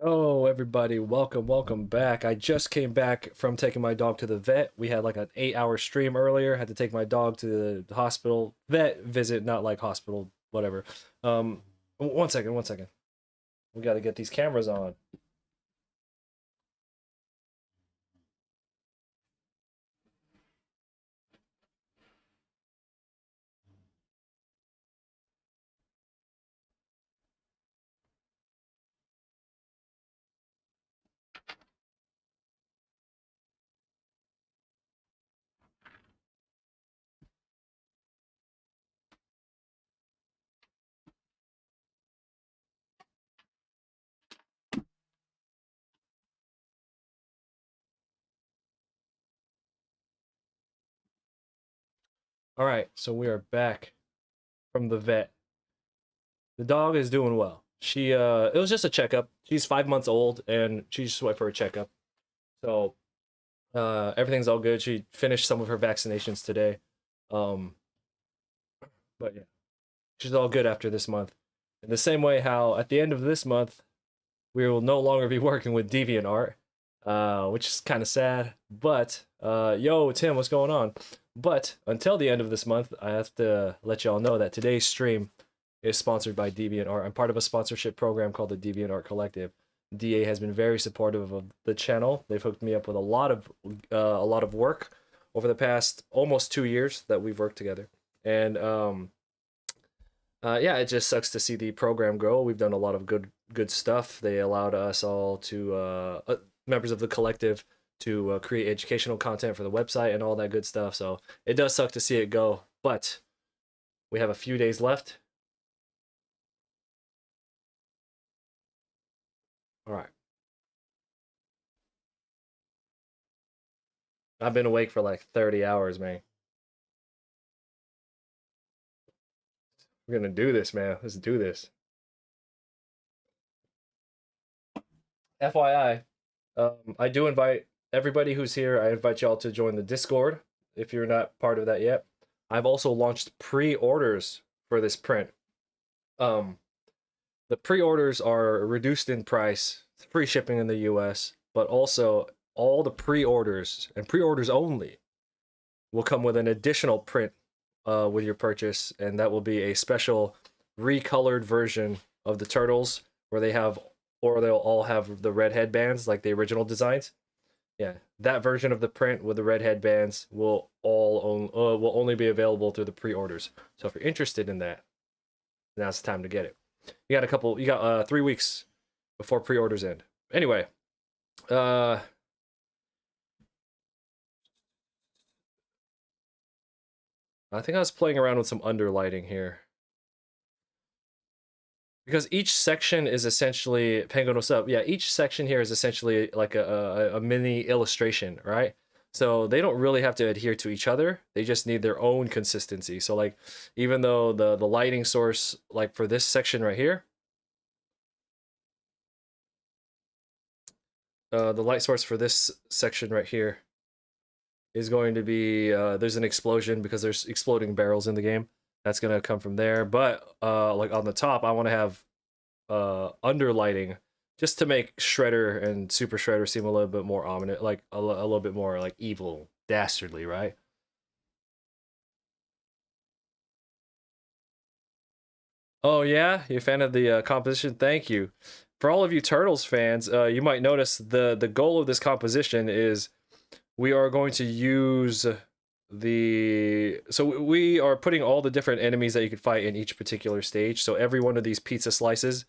Yo, everybody, welcome back. I just came back from taking my dog to the vet. We had like an 8 hour stream earlier. Had to take my dog to the hospital, vet visit, not like hospital, whatever. Um, one second. We got to get these cameras on. All right, so we are back from the vet. The dog is doing well. It was just a checkup. She's 5 months old, and she just went for a checkup. So, everything's all good. She finished some of her vaccinations today. Um, but yeah. She's all good after this month. In the same way, how at the end of this month, we will no longer be working with DeviantArt, which is kind of sad. But, yo, Tim, what's going on? But until the end of this month, I have to let y'all know that today's stream is sponsored by DeviantArt. I'm part of a sponsorship program called the DeviantArt Collective. DA has been very supportive of the channel. They've hooked me up with a lot of work over the past almost 2 years that we've worked together. And yeah, it just sucks to see the program grow. We've done a lot of good stuff. They allowed us all to members of the collective to create educational content for the website and all that good stuff. So it does suck to see it go, but we have a few days left. All right. I've been awake for like 30 hours, man. We're gonna do this, man. Let's do this. FYI, I do invite everybody who's here. I invite y'all to join the Discord if you're not part of that yet. I've also launched pre-orders for this print. Um, the pre-orders are reduced in price, free shipping in the US, but also all the pre-orders and pre-orders only will come with an additional print with your purchase, and that will be a special recolored version of the turtles where they'll all have the red headbands like the original designs. Yeah, that version of the print with the red headbands will only be available through the pre-orders. So if you're interested in that, now's the time to get it. You got 3 weeks before pre-orders end. Anyway, uh I think I was playing around with some underlighting here. Because each section is essentially Penguin, what's up? Yeah, each section here is essentially like a mini illustration, right? So they don't really have to adhere to each other. They just need their own consistency. So like, even though the lighting source, like for this section right here, the light source for this section right here is going to be there's an explosion because there's exploding barrels in the game. That's gonna come from there. But like on the top, I want to have underlighting just to make Shredder and Super Shredder seem a little bit more ominous, like a little bit more like evil, dastardly, right? Oh yeah, you a fan of the composition? Thank you. For all of you Turtles fans, you might notice the goal of this composition is we are going to use we are putting all the different enemies that you could fight in each particular stage. So every one of these pizza slices,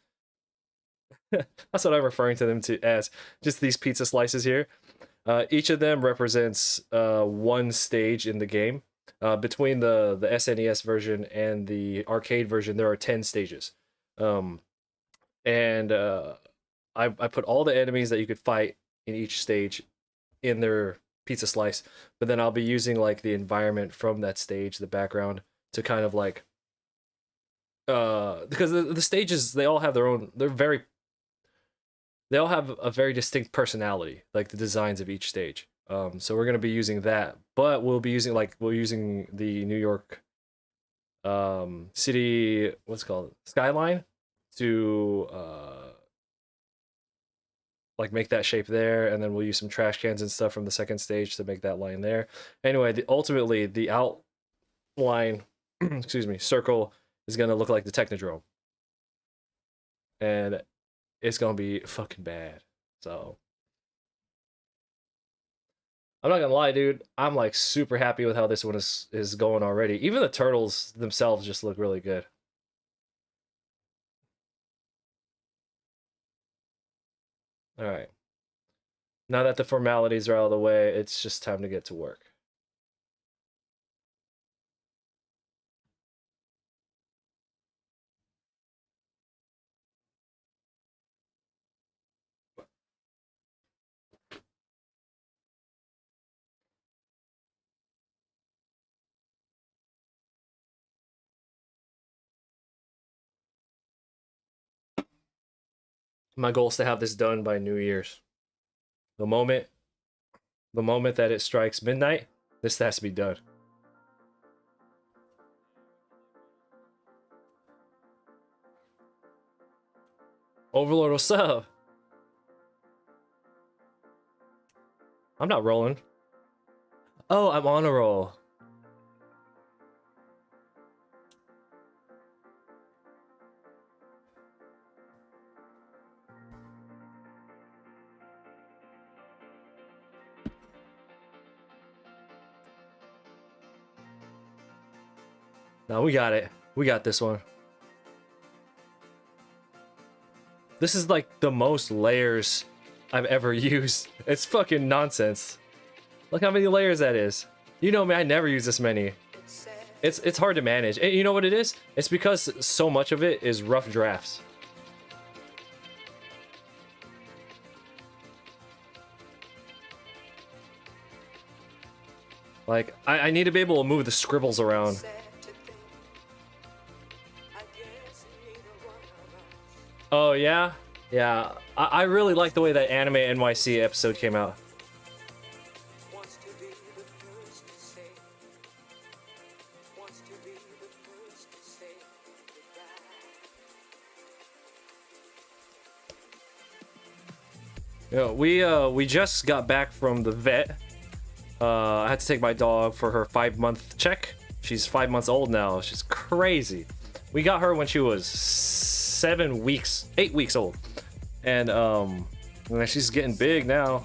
that's what I'm referring to them to as, just these pizza slices here. Each of them represents one stage in the game. Between the SNES version and the arcade version, there are 10 stages. Um, and I put all the enemies that you could fight in each stage in their pizza slice, but then I'll be using like the environment from that stage, the background, to kind of like because the stages, they all have a very distinct personality, like the designs of each stage. So we're gonna be using that, but we're using the New York city, what's it called, skyline, to like make that shape there, and then we'll use some trash cans and stuff from the second stage to make that line there. Anyway, ultimately the outline, excuse me, circle is gonna look like the Technodrome, and it's gonna be fucking bad. So I'm not gonna lie, dude. I'm like super happy with how this one is going already. Even the turtles themselves just look really good. All right. Now that the formalities are out of the way, it's just time to get to work. My goal is to have this done by New Year's. The moment the moment that it strikes midnight, this has to be done. Overlord, what's up? I'm not rolling. Oh, I'm on a roll. No, we got it. We got this one. This is like the most layers I've ever used. It's fucking nonsense. Look how many layers that is. You know me, I never use this many. It's hard to manage. And you know what it is? It's because so much of it is rough drafts. Like, I need to be able to move the scribbles around. Oh, yeah? Yeah. I really like the way that Anime NYC episode came out. You know, we just got back from the vet. I had to take my dog for her 5-month check. She's 5 months old now. She's crazy. We got her when she was 8 weeks old, and she's getting big now.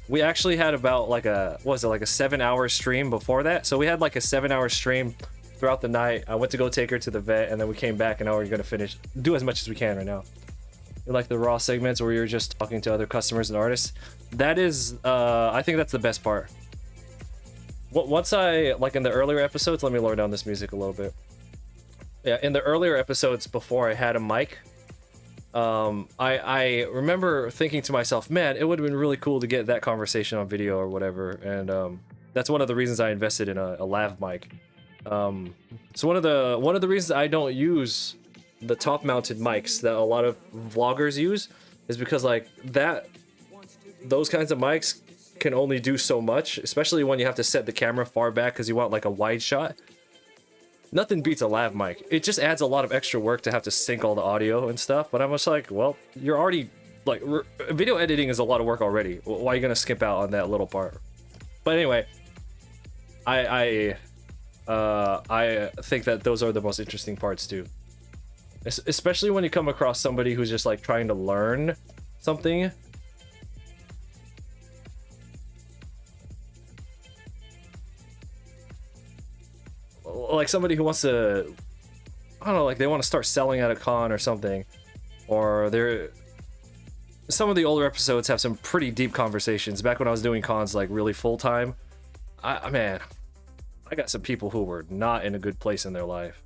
We actually had about like a 7-hour stream before that. So we had like a 7-hour stream throughout the night. I went to go take her to the vet, and then we came back, and now we're gonna do as much as we can right now. Like the raw segments where you're just talking to other customers and artists. That is, I think that's the best part. Once like in the earlier episodes, let me lower down this music a little bit. Yeah, in the earlier episodes before I had a mic, I remember thinking to myself, man, it would have been really cool to get that conversation on video or whatever. And that's one of the reasons I invested in a lav mic. So one of the reasons I don't use the top mounted mics that a lot of vloggers use is because like those kinds of mics can only do so much, especially when you have to set the camera far back because you want like a wide shot. Nothing beats a lav mic. It just adds a lot of extra work to have to sync all the audio and stuff, but I'm just like, well, you're already like video editing is a lot of work already. Why are you gonna skip out on that little part? But anyway, I think that those are the most interesting parts too. Especially when you come across somebody who's just like trying to learn something. Like somebody who wants to, I don't know, like they want to start selling at a con or something. Or some of the older episodes have some pretty deep conversations. Back when I was doing cons like really full time, man, I got some people who were not in a good place in their life.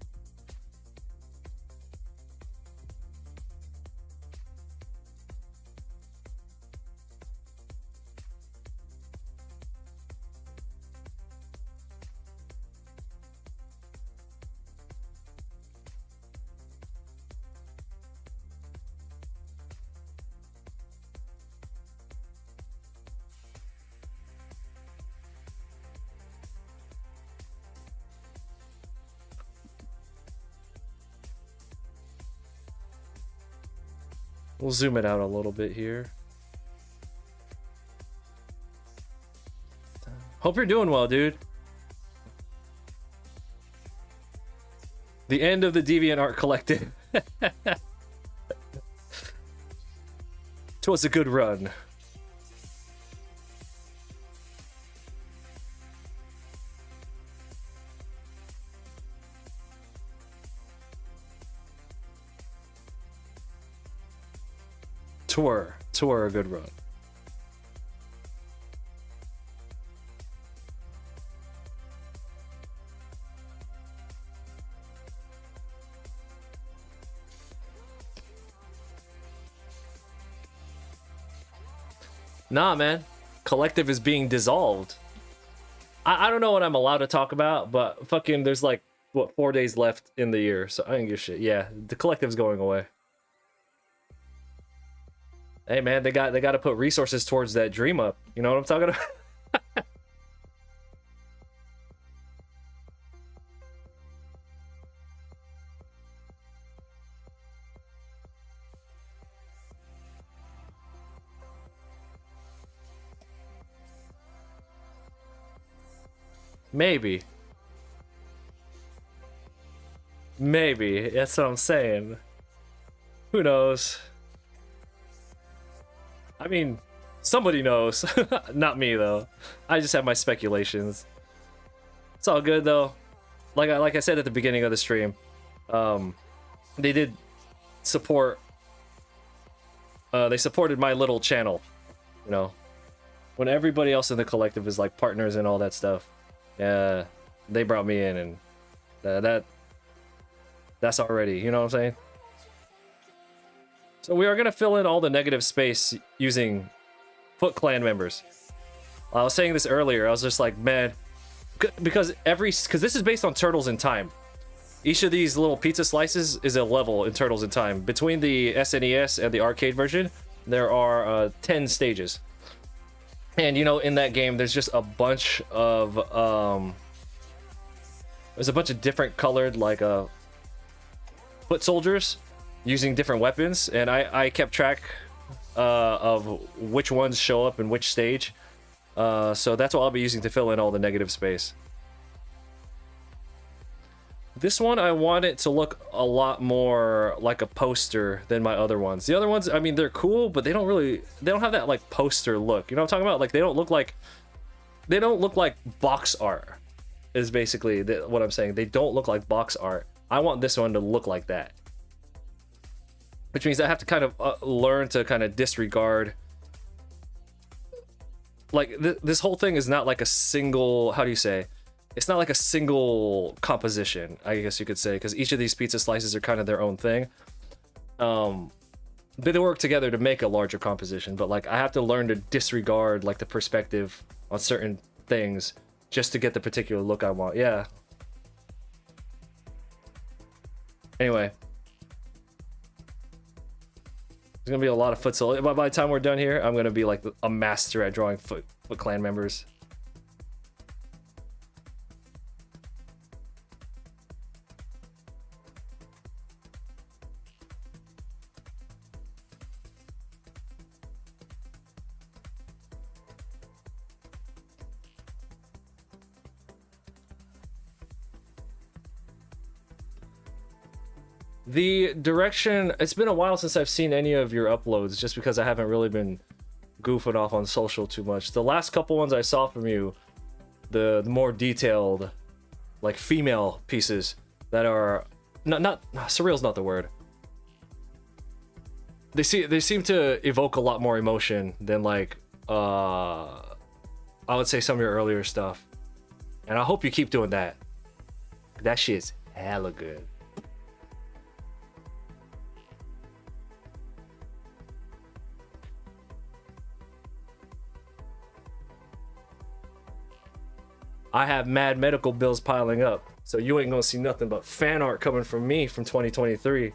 We'll zoom it out a little bit here. Hope you're doing well, dude. The end of the DeviantArt Collective. 'Twas a good run. Twere a good run. Nah, man. Collective is being dissolved. I don't know what I'm allowed to talk about, but fucking there's like, what, 4 days left in the year, so I don't give a shit. Yeah, the Collective's going away. Hey, man, they got to put resources towards that dream up. You know what I'm talking about? Maybe. Maybe. That's what I'm saying. Who knows? I mean, somebody knows. Not me, though. I just have my speculations. It's all good, though. Like I said at the beginning of the stream, they did support... they supported my little channel, you know? When everybody else in the Collective is, like, partners and all that stuff. Yeah, they brought me in, and that's already, you know what I'm saying? So we are gonna fill in all the negative space using Foot Clan members. I was saying this earlier. I was just like, man, because this is based on Turtles in Time. Each of these little pizza slices is a level in Turtles in Time. Between the SNES and the arcade version, there are 10 stages. And, you know, in that game, there's just a bunch of, there's a bunch of different colored, like, foot soldiers using different weapons. And I kept track of which ones show up in which stage. So that's what I'll be using to fill in all the negative space. This one, I want it to look a lot more like a poster than my other ones. The other ones, I mean, they're cool, but they don't have that, like, poster look. You know what I'm talking about? Like, they don't look like box art, is basically what I'm saying. They don't look like box art. I want this one to look like that. Which means I have to kind of learn to kind of disregard. Like, this whole thing is not like a single, how do you say? It's not like a single composition, I guess you could say, because each of these pizza slices are kind of their own thing. They work together to make a larger composition, but like I have to learn to disregard like the perspective on certain things just to get the particular look I want. Yeah. Anyway. There's gonna be a lot of Foot Soldiers. By the time we're done here, I'm gonna be like a master at drawing Foot Clan members. The direction, it's been a while since I've seen any of your uploads just because I haven't really been goofing off on social too much. The last couple ones I saw from you, the more detailed, like female pieces that are not surreal's not the word. They seem to evoke a lot more emotion than like I would say some of your earlier stuff. And I hope you keep doing that. That shit's hella good. I have mad medical bills piling up, so you ain't gonna see nothing but fan art coming from me from 2023.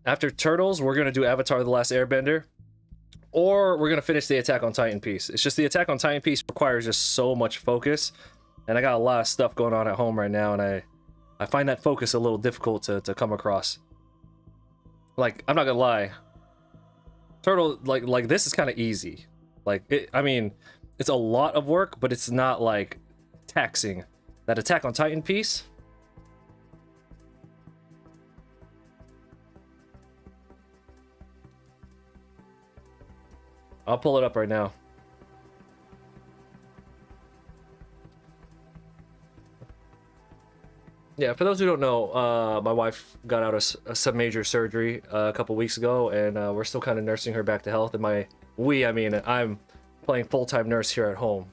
After Turtles, we're gonna do Avatar: The Last Airbender, or we're gonna finish the Attack on Titan piece. It's just the Attack on Titan piece requires just so much focus, and I got a lot of stuff going on at home right now, and I find that focus a little difficult to come across. Like, I'm not gonna lie, Turtle, like this is kind of easy. Like, I mean, it's a lot of work, but it's not like taxing. That Attack on Titan piece. I'll pull it up right now. Yeah, for those who don't know, my wife got out of some major surgery a couple weeks ago, and we're still kind of nursing her back to health. And I mean, I'm playing full-time nurse here at home,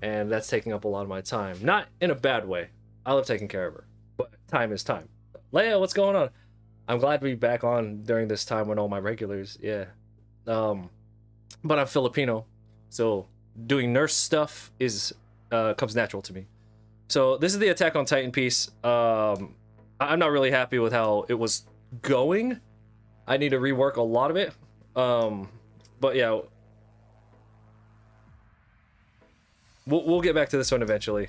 and that's taking up a lot of my time. Not in a bad way. I love taking care of her, but time is time. Leia, what's going on? I'm glad to be back on during this time when all my regulars, yeah. But I'm Filipino, so doing nurse stuff is comes natural to me. So this is the Attack on Titan piece. I'm not really happy with how it was going. I need to rework a lot of it. But yeah, we'll get back to this one eventually.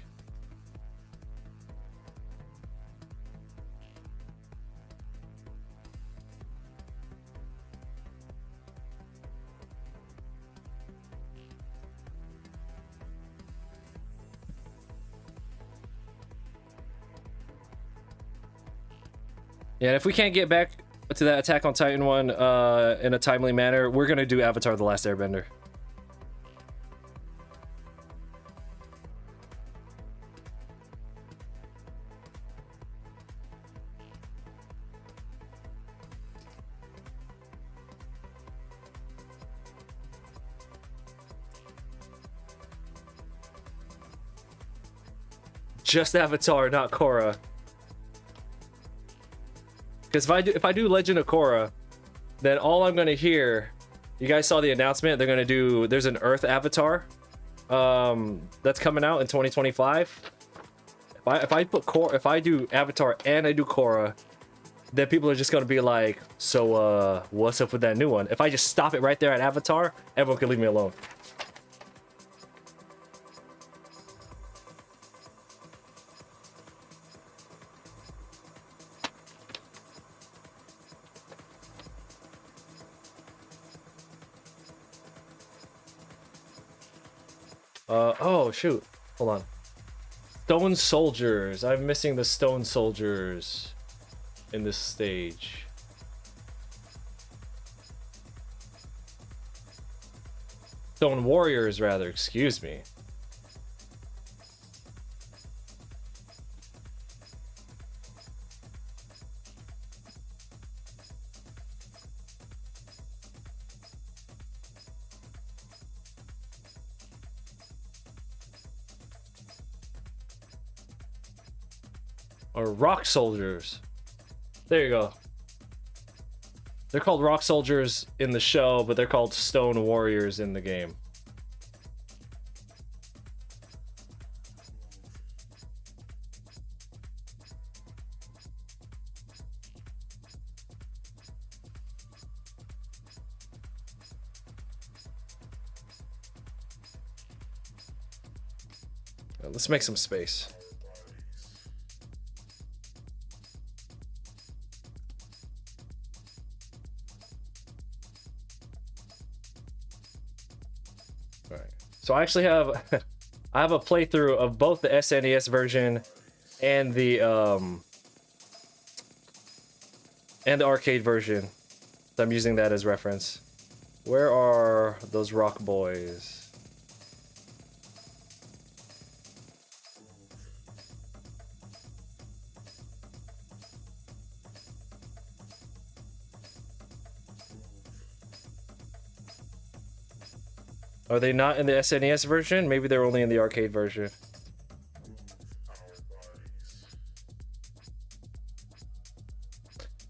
Yeah, and if we can't get back to that Attack on Titan one in a timely manner, we're gonna do Avatar: The Last Airbender. Just Avatar, not Korra. Because if I do Legend of Korra, then all I'm gonna hear, you guys saw the announcement, they're gonna do, there's an Earth Avatar that's coming out in 2025. If I do Avatar and I do Korra, then people are just gonna be like, so what's up with that new one? If I just stop it right there at Avatar, everyone can leave me alone. Oh shoot, hold on. Stone Soldiers. I'm missing the Stone Soldiers in this stage. Stone Warriors, rather, excuse me. Or Rock Soldiers. There you go. They're called Rock Soldiers in the show, but they're called Stone Warriors in the game. Let's make some space. So I actually have I have a playthrough of both the SNES version and the arcade version. So I'm using that as reference. Where are those rock boys? Are they not in the SNES version? Maybe they're only in the arcade version.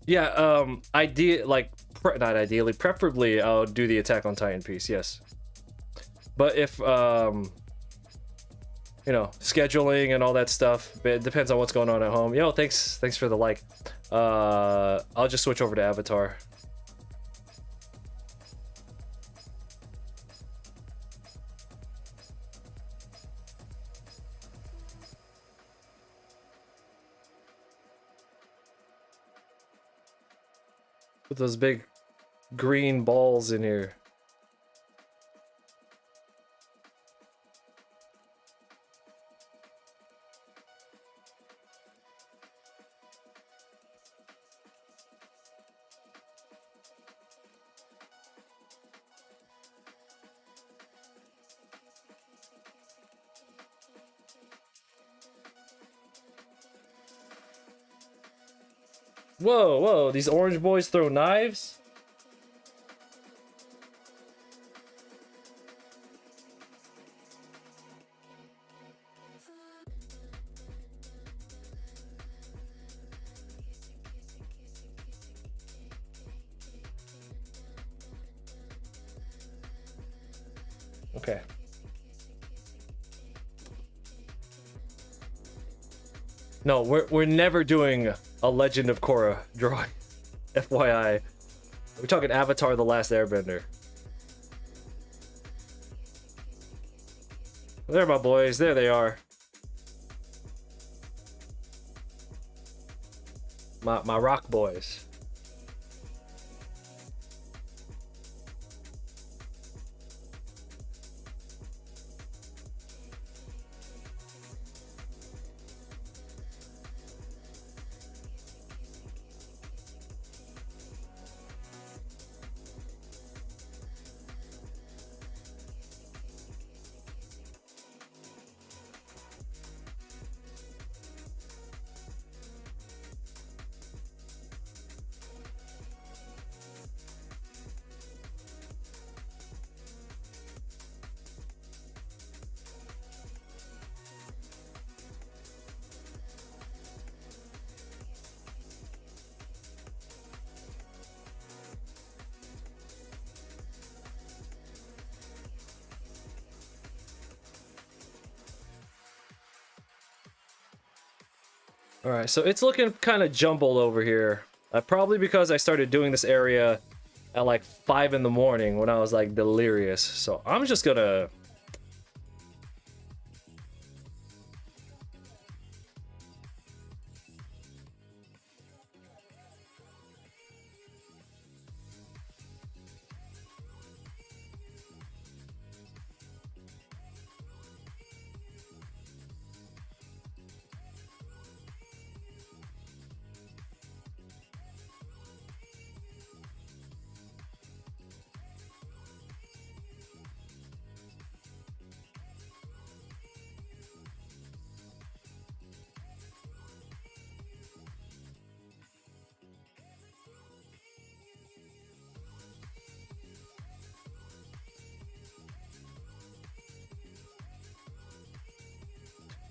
Yeah, not ideally, preferably I'll do the Attack on Titan piece, yes. But if, you know, scheduling and all that stuff, it depends on what's going on at home. Yo, thanks for the like. I'll just switch over to Avatar. With those big green balls in here. Whoa, whoa, these orange boys throw knives? Okay. No, we're never doing a Legend of Korra drawing. FYI. We're talking Avatar: The Last Airbender. There, my boys. There they are. My rock boys. Alright, so it's looking kind of jumbled over here. Probably because I started doing this area at like 5 in the morning when I was like delirious. So I'm just gonna...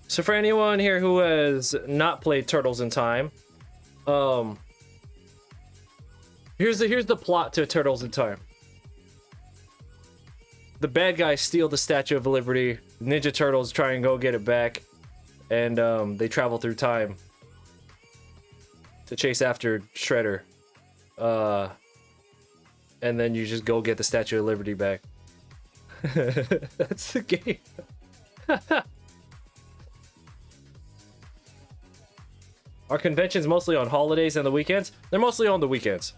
So for anyone here who has not played Turtles in Time, here's the plot to Turtles in Time. The bad guys steal the Statue of Liberty. Ninja Turtles try and go get it back, and they travel through time to chase after Shredder. And then you just go get the Statue of Liberty back. That's the game. Are conventions mostly on holidays and the weekends? They're mostly on the weekends.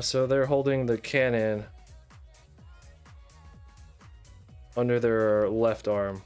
So they're holding the cannon under their left arm.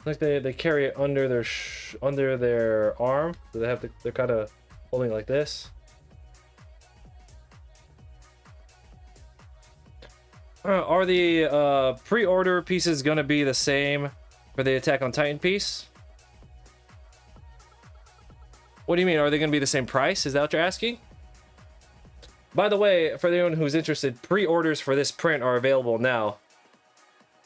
Like they carry it under their under their arm. So they have to, they're kind of holding like this. Are the pre-order pieces gonna be the same for the Attack on Titan piece? What do you mean? Are they gonna be the same price? Is that what you're asking? By the way, for anyone who's interested, pre-orders for this print are available now.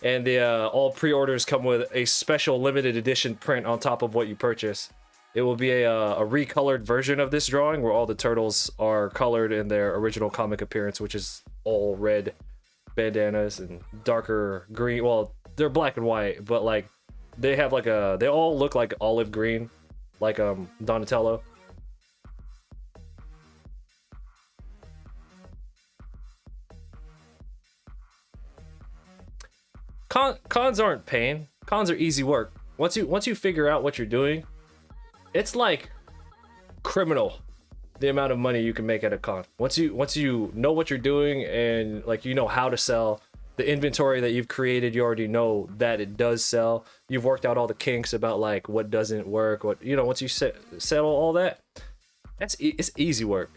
And the all pre-orders come with a special limited edition print on top of what you purchase. It will be a recolored version of this drawing where all the turtles are colored in their original comic appearance, which is all red bandanas and darker green. Well, they're black and white, but like they have like they all look like olive green, like Donatello. Cons aren't pain. Cons are easy work. Once you figure out what you're doing, it's like criminal the amount of money you can make at a con. Once you know what you're doing and like you know how to sell, the inventory that you've created, you already know that it does sell. You've worked out all the kinks about like what doesn't work, what you know. Once you settle all that, it's easy work.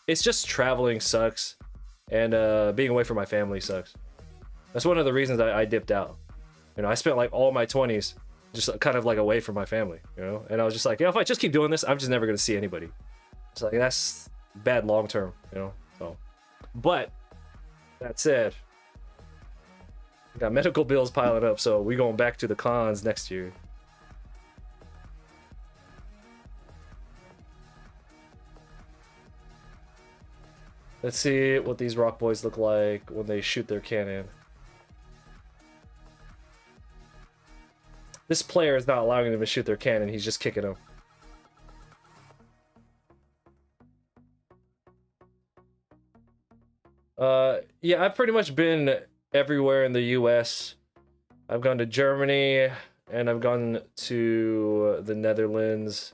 It's just traveling sucks, and being away from my family sucks. That's one of the reasons I dipped out. You know, I spent like all my 20s just kind of like away from my family, you know? And I was just like, if I just keep doing this, I'm just never going to see anybody. It's like, that's bad long term, you know? So, but that said, I got medical bills piling up, so we going back to the cons next year. Let's see what these rock boys look like when they shoot their cannon. This player is not allowing them to shoot their cannon, he's just kicking them. Yeah, I've pretty much been everywhere in the US. I've gone to Germany, and I've gone to the Netherlands.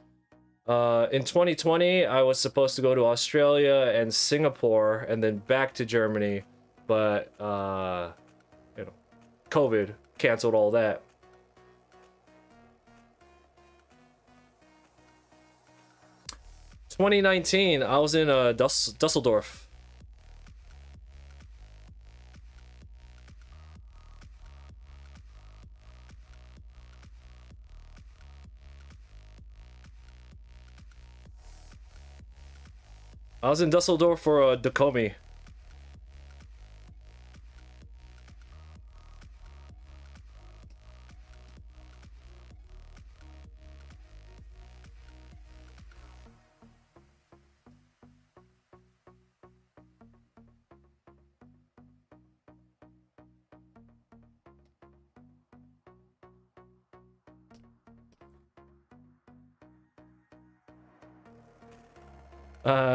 In 2020, I was supposed to go to Australia and Singapore, and then back to Germany, but, you know, COVID canceled all that. 2019, I was in Dusseldorf. I was in Dusseldorf for Dacomi.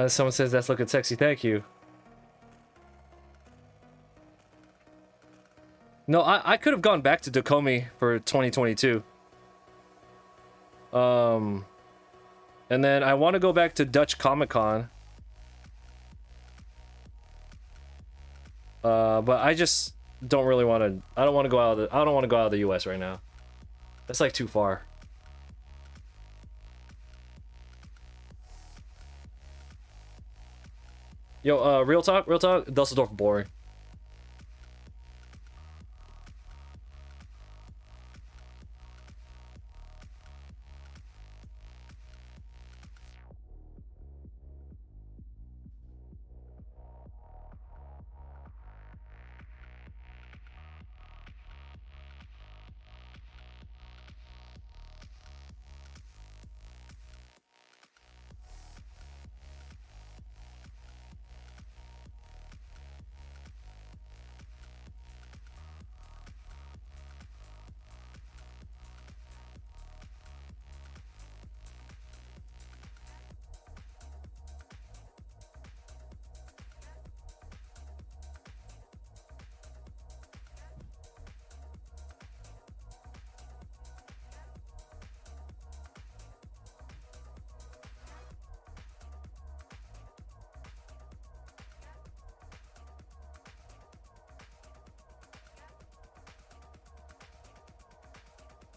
Someone says that's looking sexy. Thank you. No, I could have gone back to Dacomi for 2022. And then I want to go back to Dutch Comic Con. But I just don't really want to. I don't want to go out of the. I don't want to go out of the U.S. right now. That's like too far. Yo, real talk, Dusseldorf boring.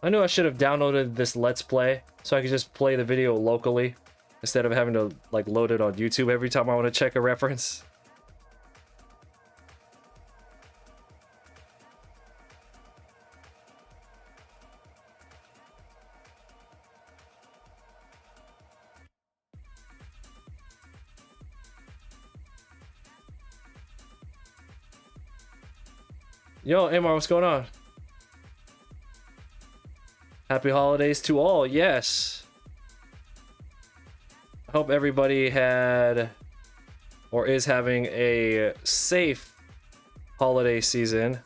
I knew I should have downloaded this Let's Play so I could just play the video locally instead of having to like load it on YouTube every time I want to check a reference. Yo, Amar, what's going on? Happy holidays to all, yes. I hope everybody had or is having a safe holiday season.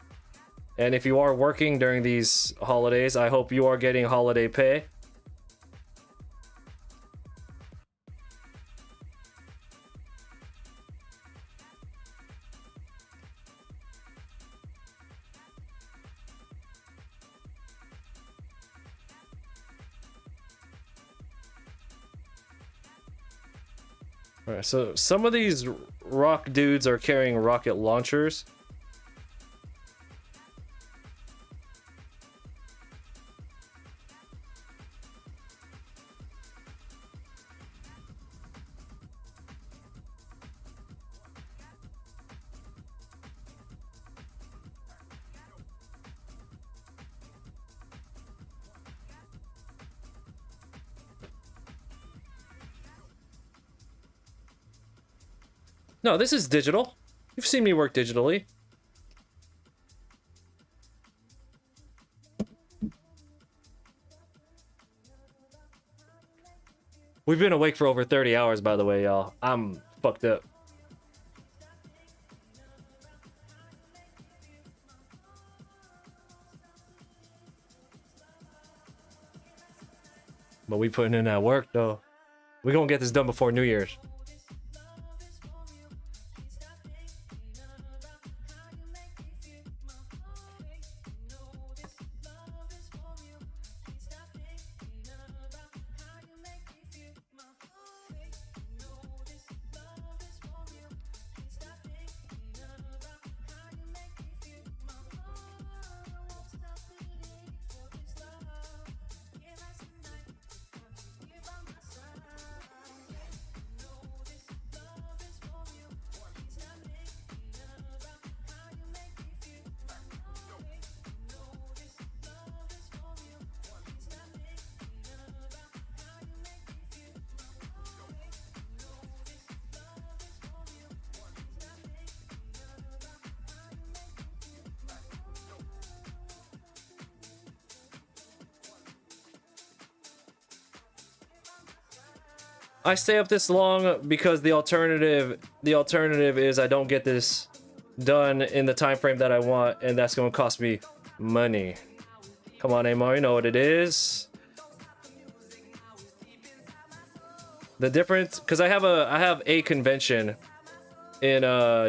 And if you are working during these holidays, I hope you are getting holiday pay. Alright, so some of these rock dudes are carrying rocket launchers. No, this is digital. You've seen me work digitally. We've been awake for over 30 hours, by the way, y'all. I'm fucked up. But we putting in that work, though. We gonna get this done before New Year's. I stay up this long because the alternative is I don't get this done in the time frame that I want, and that's going to cost me money. Come on, Amar, you know what it is. The difference, because I have a convention in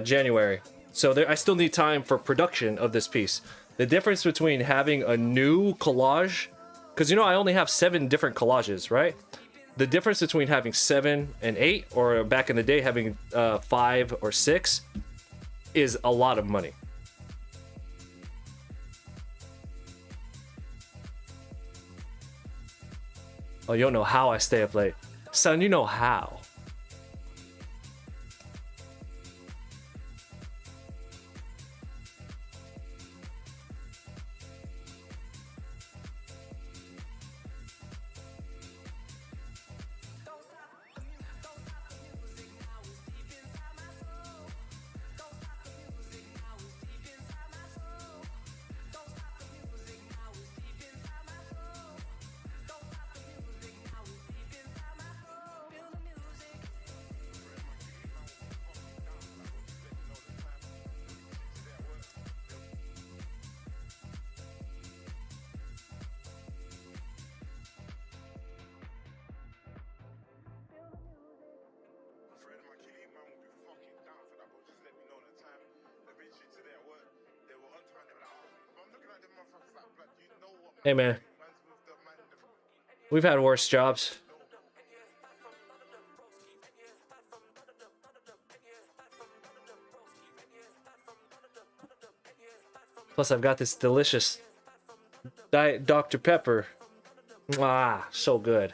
January, so I still need time for production of this piece. The difference between having a new collage, because you know I only have 7 different collages, right? The difference between having 7 and 8, or back in the day having 5 or 6, is a lot of money. Oh, you don't know how I stay up late. Son, you know how. Hey man, we've had worse jobs. Plus I've got this delicious Diet Dr. Pepper. Ah, so good.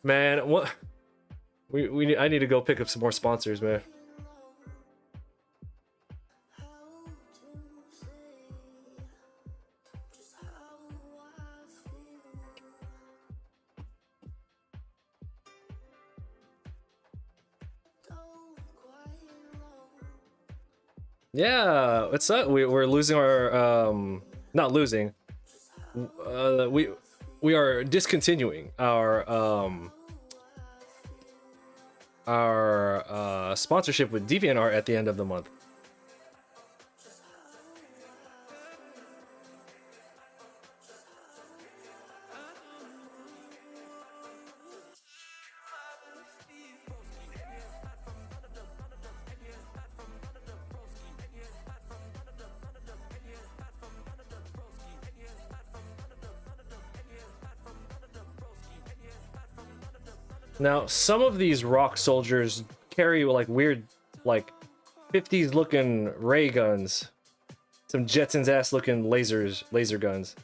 Man, what? I need to go pick up some more sponsors, man. Yeah, what's up? We're losing our not losing. We are discontinuing our sponsorship with DeviantArt at the end of the month. Now, some of these rock soldiers carry like weird, like 50s looking ray guns. Some Jetsons ass looking laser guns.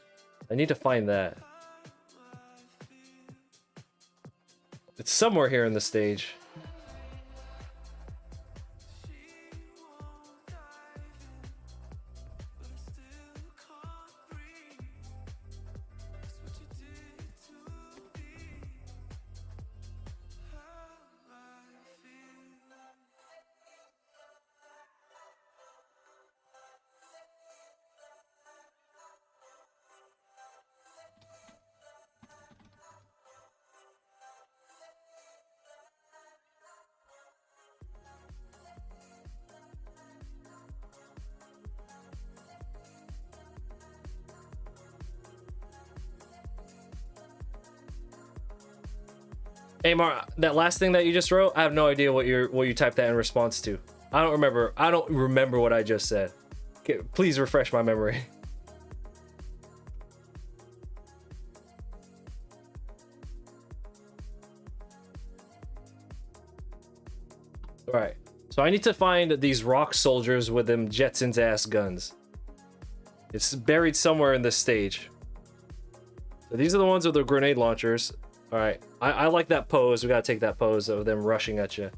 I need to find that. It's somewhere here in the stage. Hey Mar, that last thing that you just wrote, I have no idea what you typed that in response to. I don't remember what I just said. Okay, please refresh my memory. All right. So I need to find these rock soldiers with them Jetsons ass guns. It's buried somewhere in this stage. So these are the ones with the grenade launchers. All right, I like that pose. We gotta take that pose of them rushing at you.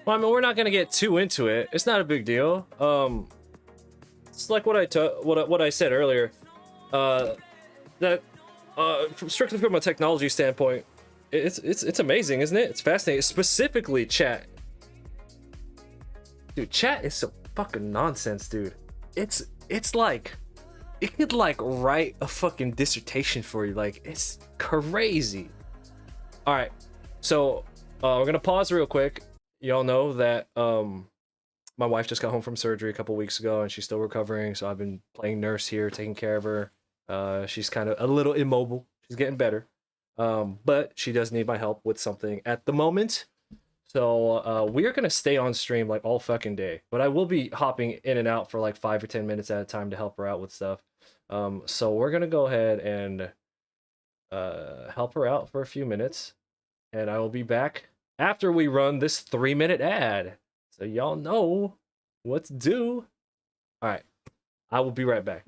Well, I mean, we're not gonna get too into it. It's not a big deal. It's like what I said earlier. That strictly from a technology standpoint, it's amazing, isn't it? It's fascinating. Specifically, chat. Dude, chat is some fucking nonsense, dude. It's like it could like write a fucking dissertation for you. Like, it's crazy. All right, so we're gonna pause real quick. Y'all know that my wife just got home from surgery a couple weeks ago and she's still recovering, so I've been playing nurse here, taking care of her. She's kind of a little immobile. She's getting better, but she does need my help with something at the moment. So we are gonna stay on stream like all fucking day, but I will be hopping in and out for like 5 or 10 minutes at a time to help her out with stuff. So we're gonna go ahead and help her out for a few minutes, and I will be back after we run this 3-minute ad. So y'all know what's due. All right, I will be right back.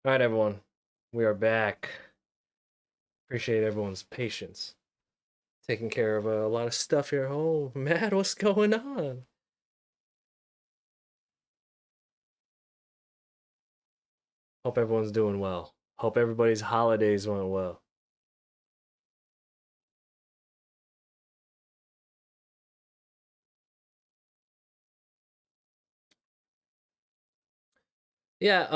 All right, everyone, we are back. Appreciate everyone's patience. Taking care of a lot of stuff here at home. Matt, what's going on? Hope everyone's doing well. Hope everybody's holidays went well. Yeah,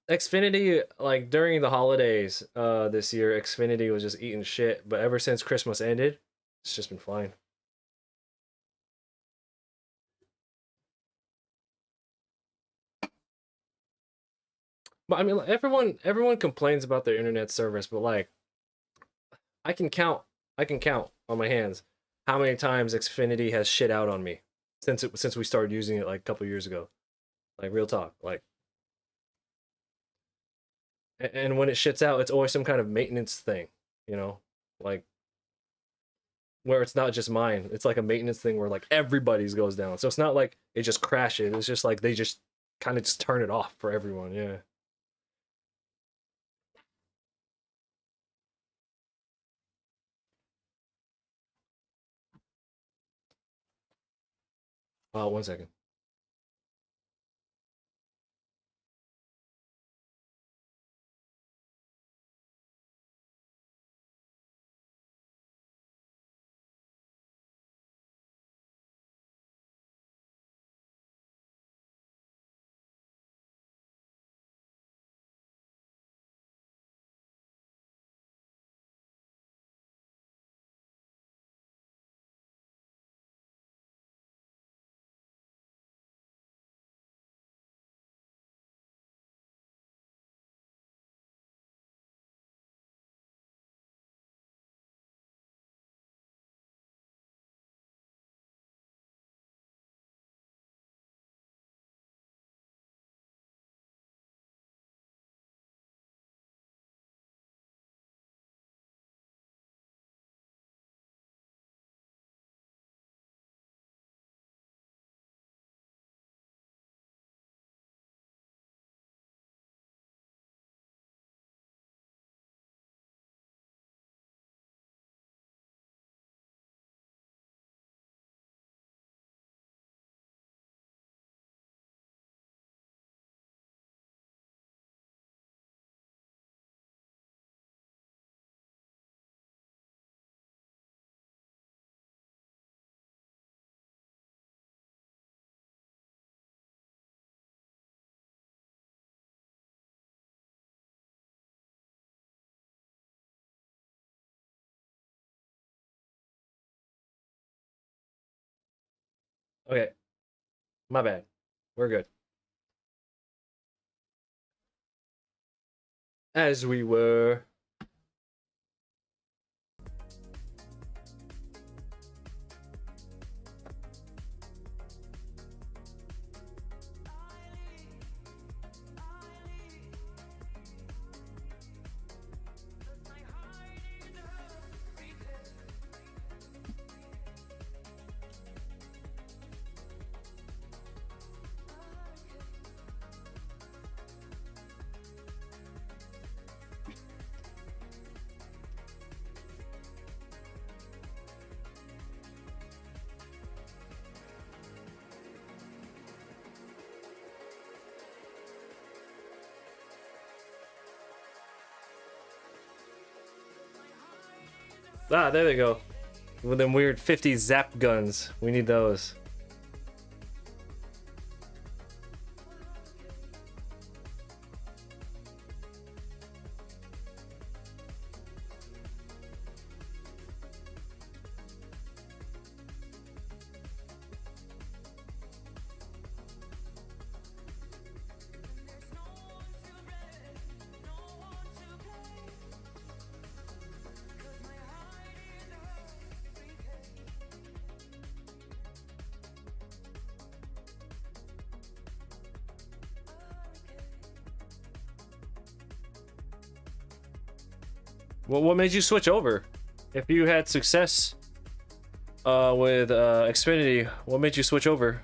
Xfinity, like during the holidays, this year, Xfinity was just eating shit. But ever since Christmas ended, it's just been fine. But I mean, like, everyone complains about their internet service, but like, I can count, I can count on my hands how many times Xfinity has shit out on me since we started using it like a couple years ago. Like real talk, like, and when it shits out, it's always some kind of maintenance thing, you know, like where it's not just mine. It's like a maintenance thing where like everybody's goes down. So it's not like it just crashes. It's just like they just kind of just turn it off for everyone. Yeah. One second. Okay, my bad. We're good. As we were. Ah, there they go. With them weird 50 zap guns. We need those. Well, what made you switch over? If you had success with Xfinity, what made you switch over?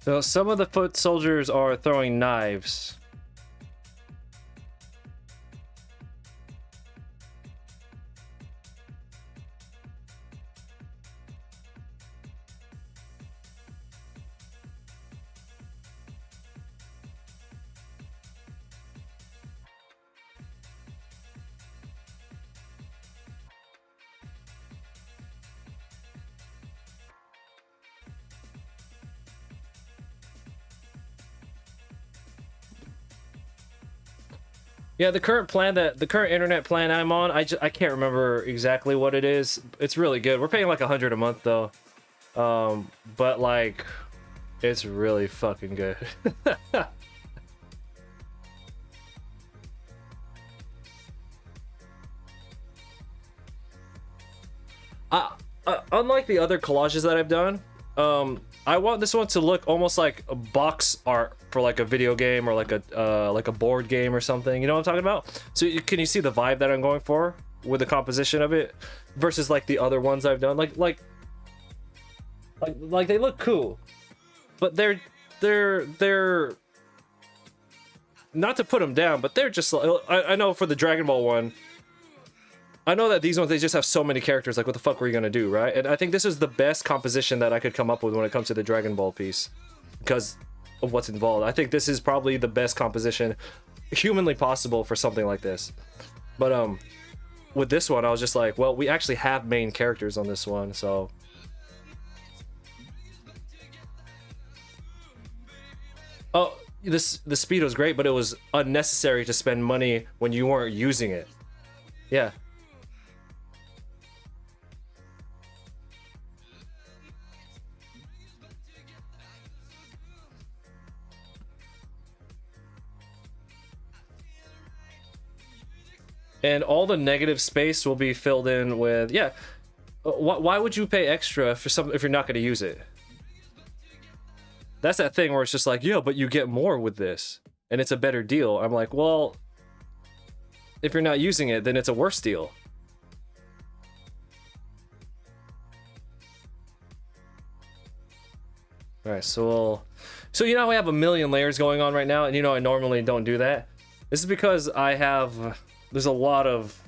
So some of the foot soldiers are throwing knives. Yeah, the current internet plan I'm on, I can't remember exactly what it is. It's really good. We're paying like 100 a month though. But like it's really fucking good. Unlike the other collages that I've done, I want this one to look almost like a box art for like a video game or like a board game or something. You know what I'm talking about? So can you see the vibe that I'm going for with the composition of it versus like the other ones I've done? Like they look cool, but they're not to put them down, but they're just. I know for the Dragon Ball one. I know that these ones, they just have so many characters, like what the fuck were you gonna do, right? And I think this is the best composition that I could come up with when it comes to the Dragon Ball piece. Because of what's involved. I think this is probably the best composition humanly possible for something like this. But with this one, I was just like, well, we actually have main characters on this one, so... Oh, the speed was great, but it was unnecessary to spend money when you weren't using it. Yeah. And all the negative space will be filled in with, yeah. Why would you pay extra for something if you're not going to use it? That's that thing where it's just like, yeah, but you get more with this, and it's a better deal. I'm like, well, if you're not using it, then it's a worse deal. All right, so you know, I have a million layers going on right now, and you know I normally don't do that. This is because there's a lot of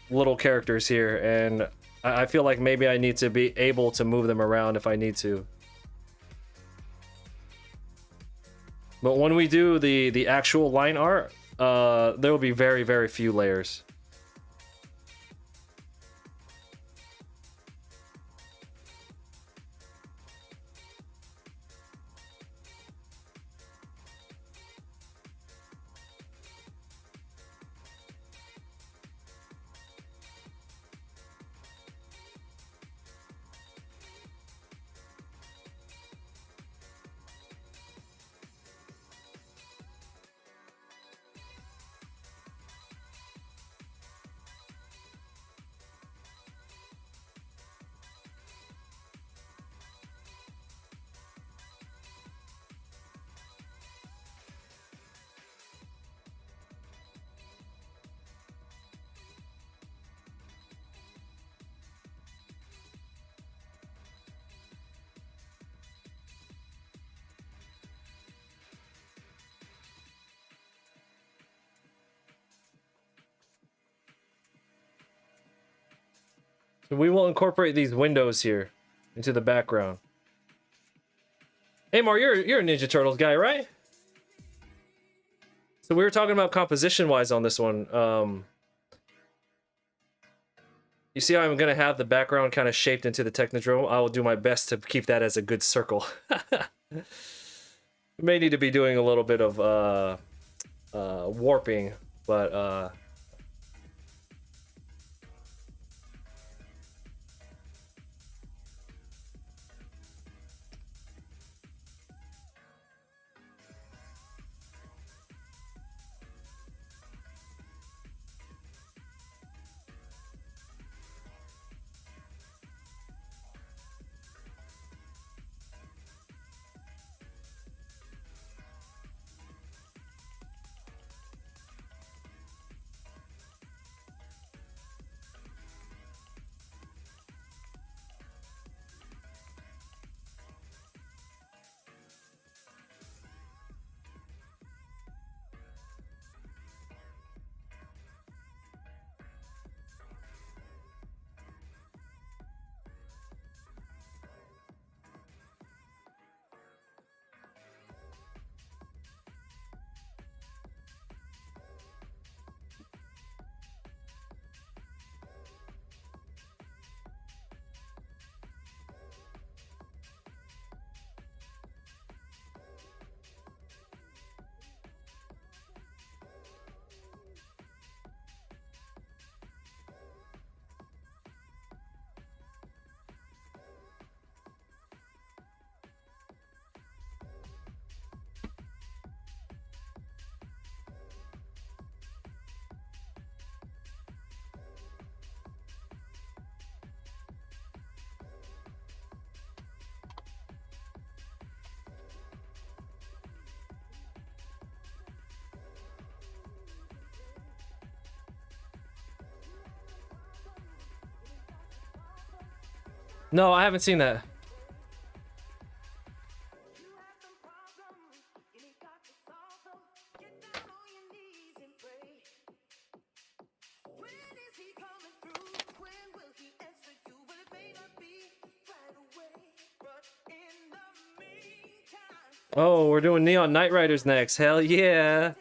little characters here, and I feel like maybe I need to be able to move them around if I need to. But when we do the actual line art, there will be very, very few layers. So we will incorporate these windows here into the background. Hey Mar, you're a Ninja Turtles guy, right? So we were talking about composition wise on this one. You see how I'm gonna have the background kind of shaped into the Technodrome? I will do my best to keep that as a good circle. May need to be doing a little bit of warping, but No, I haven't seen that. Oh, we're doing Neon Knight Riders next. Hell yeah.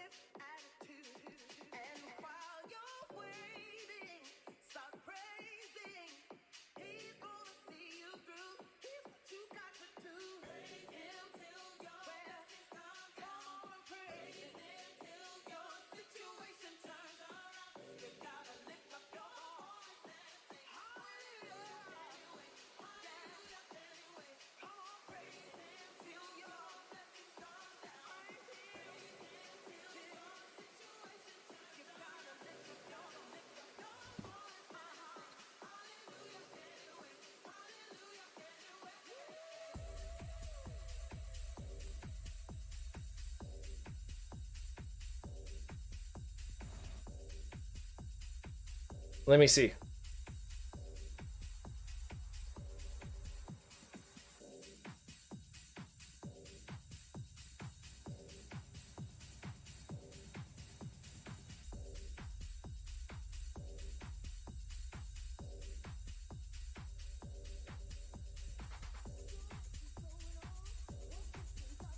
Let me see.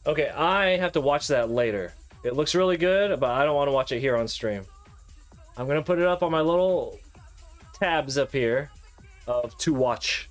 Okay, I have to watch that later. It looks really good, but I don't want to watch it here on stream. I'm gonna put it up on my little tabs up here of to watch.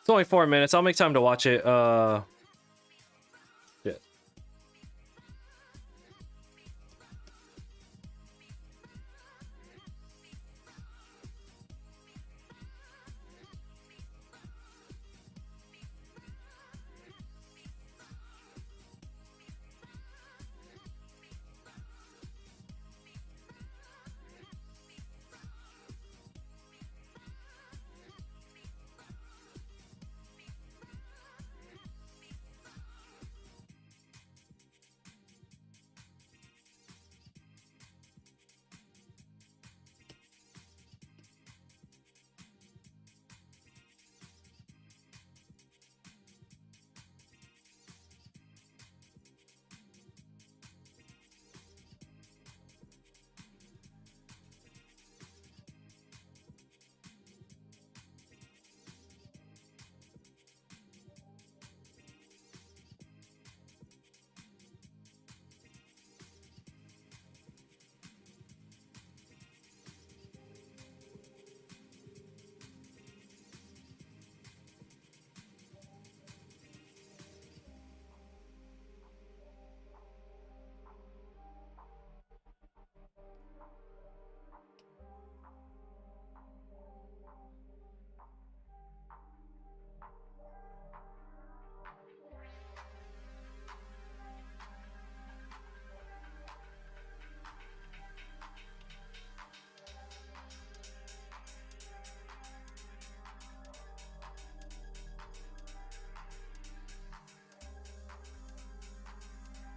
It's only 4 minutes. I'll make time to watch it. Yeah.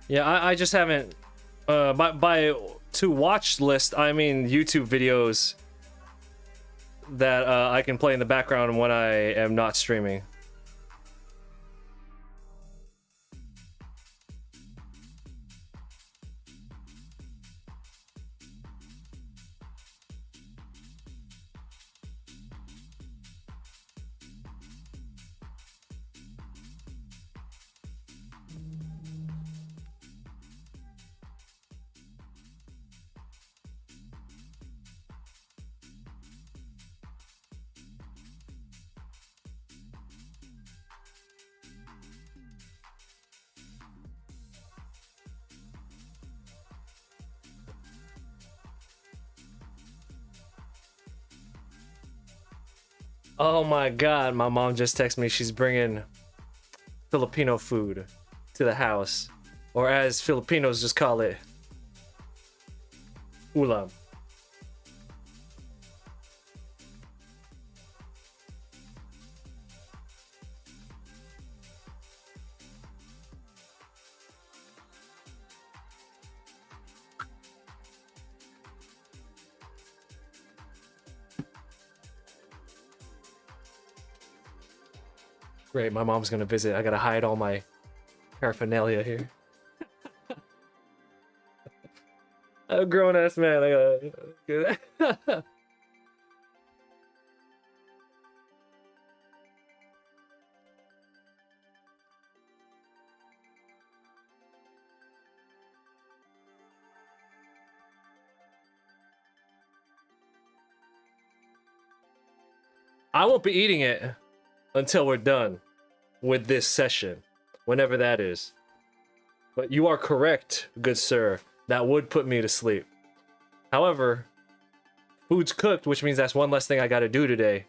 Yeah, I just haven't by to watch list, I mean YouTube videos that I can play in the background when I am not streaming. Oh my god, my mom just texted me she's bringing Filipino food to the house. Or as Filipinos just call it, ulam. Great, my mom's gonna visit. I gotta hide all my paraphernalia here. I'm a grown ass man. I gotta. I won't be eating it until we're done with this session, whenever that is. But you are correct, good sir. That would put me to sleep. However, food's cooked, which means that's one less thing I gotta do today.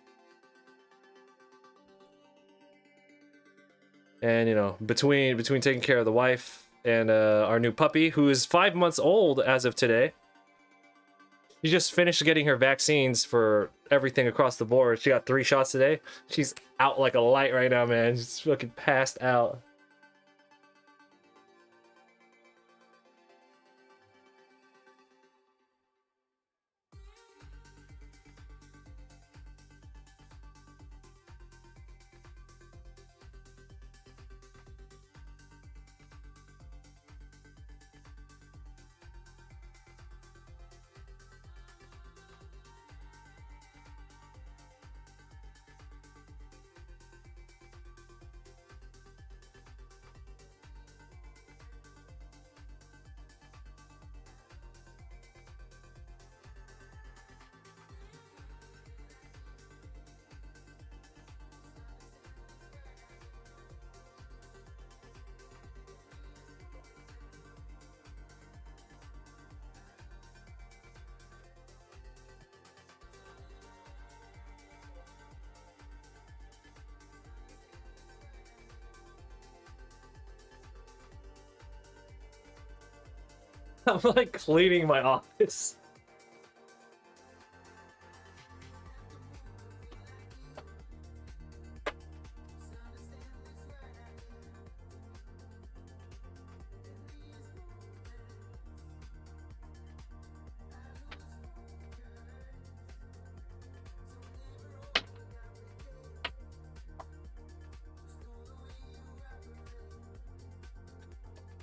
And you know, between taking care of the wife and our new puppy, who is 5 months old as of today. She just finished getting her vaccines for everything across the board. She got 3 shots today. She's out like a light right now, man. She's fucking passed out. I'm like cleaning my office.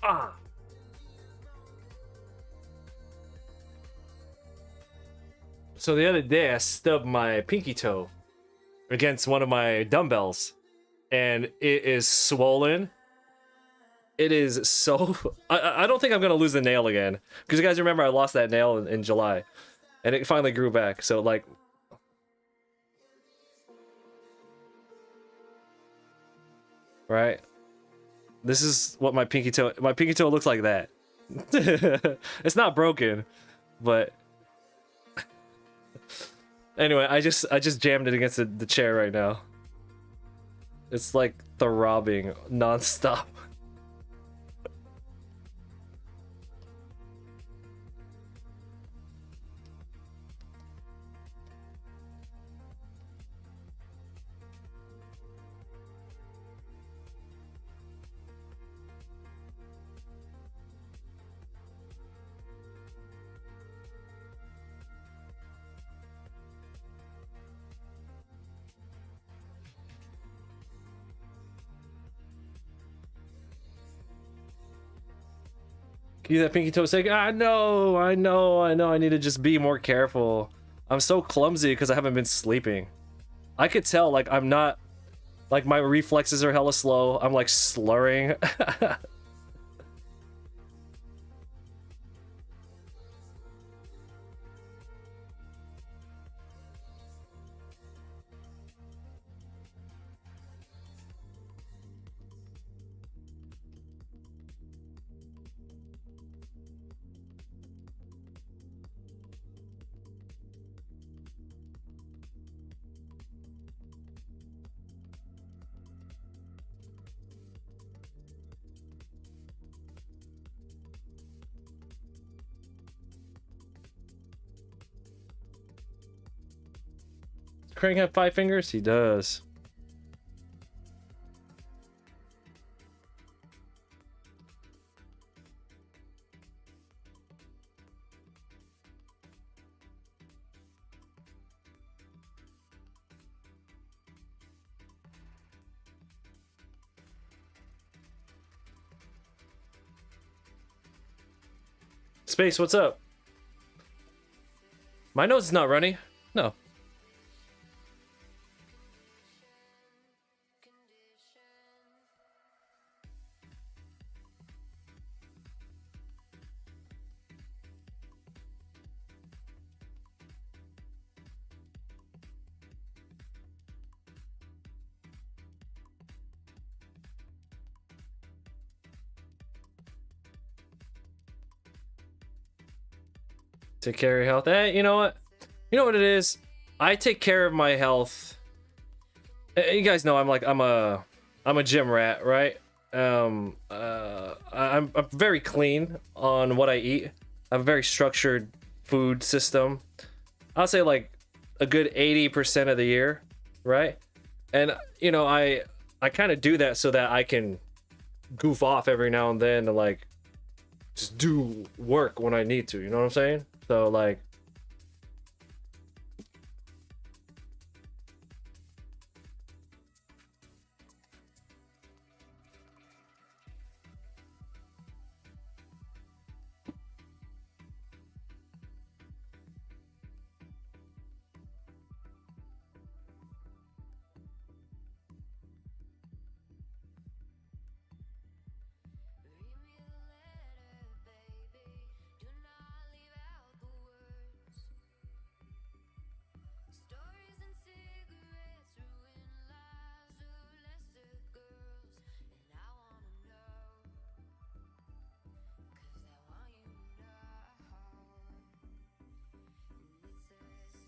Ah. So the other day I stubbed my pinky toe against one of my dumbbells and it is swollen. It is so I don't think I'm gonna lose the nail again, because you guys remember I lost that nail in July and it finally grew back. So like, right, this is what my pinky toe looks like. That it's not broken, but anyway, I just jammed it against the chair right now. It's like throbbing non-stop. Keep that pinky toe saying, I know, I need to just be more careful. I'm so clumsy because I haven't been sleeping. I could tell, like, I'm not, like, my reflexes are hella slow. I'm like slurring. Krang have 5 fingers? He does. Space, what's up? My nose is not runny. No. Take care of your health. Hey, you know what? You know what it is? I take care of my health. You guys know I'm a gym rat, right? I'm very clean on what I eat. I have a very structured food system. I'll say like a good 80% of the year, right? And you know, I kind of do that so that I can goof off every now and then to like just do work when I need to, you know what I'm saying? So like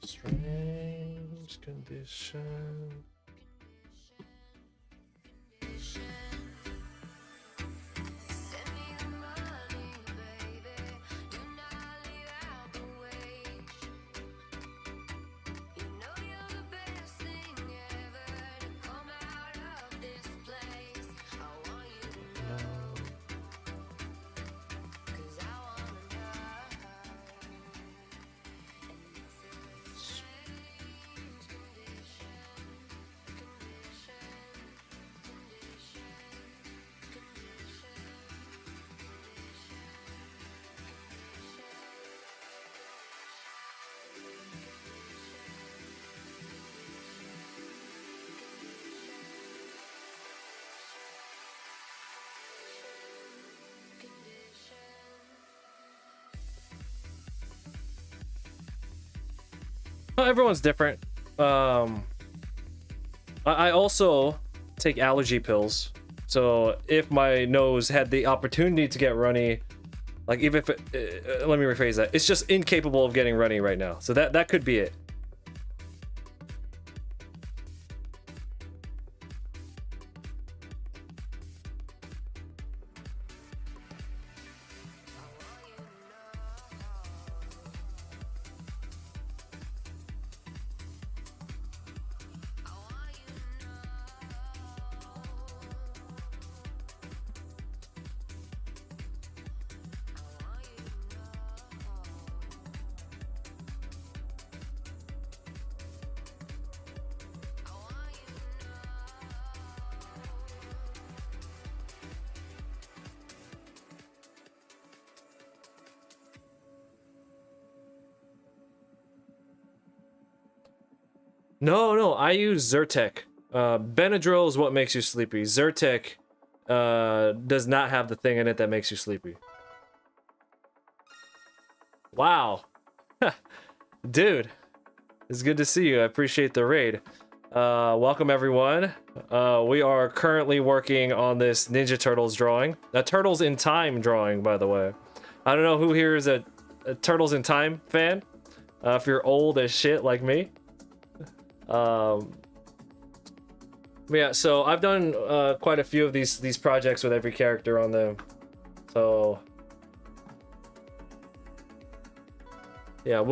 strange condition. Well, everyone's different. I also take allergy pills. So if my nose had the opportunity to get runny, like even if it, let me rephrase that, it's just incapable of getting runny right now. So that could be it. No, I use Zyrtec. Benadryl is what makes you sleepy. Zyrtec does not have the thing in it that makes you sleepy. Wow. Dude, it's good to see you. I appreciate the raid. Welcome everyone. We are currently working on this Ninja Turtles drawing. A Turtles in Time drawing, by the way. I don't know who here is a Turtles in Time fan. If you're old as shit like me. But yeah, so I've done quite a few of these projects with every character on them. So yeah,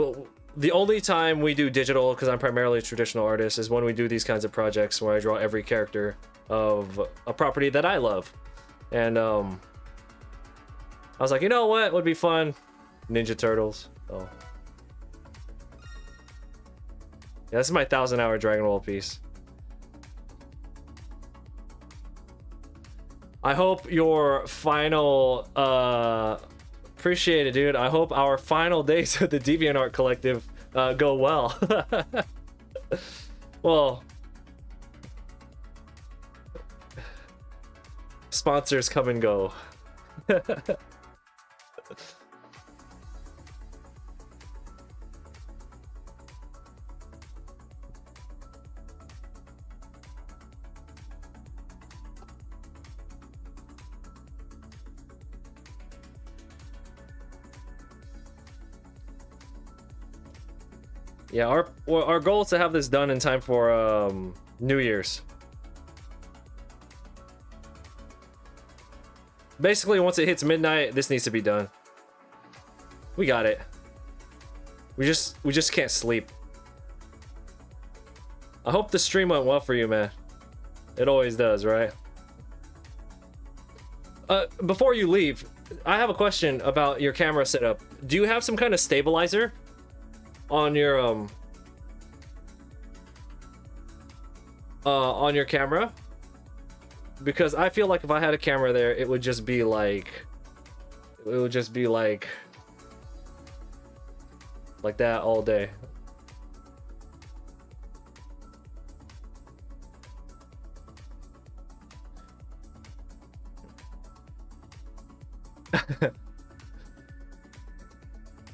the only time we do digital, because I'm primarily a traditional artist, is when we do these kinds of projects where I draw every character of a property that I love. And I was like, you know what would be fun? Ninja Turtles. Oh. Yeah, this is my 1,000-hour Dragon Ball piece. I hope your final appreciate it, dude. I hope our final days of the DeviantArt Collective go well. Well, sponsors come and go. Yeah, our goal is to have this done in time for New Year's. Basically, once it hits midnight, this needs to be done. We got it. We just can't sleep. I hope the stream went well for you, man. It always does, right? Before you leave, I have a question about your camera setup. Do you have some kind of stabilizer on your camera? Because I feel like if I had a camera there, it would just be like that all day.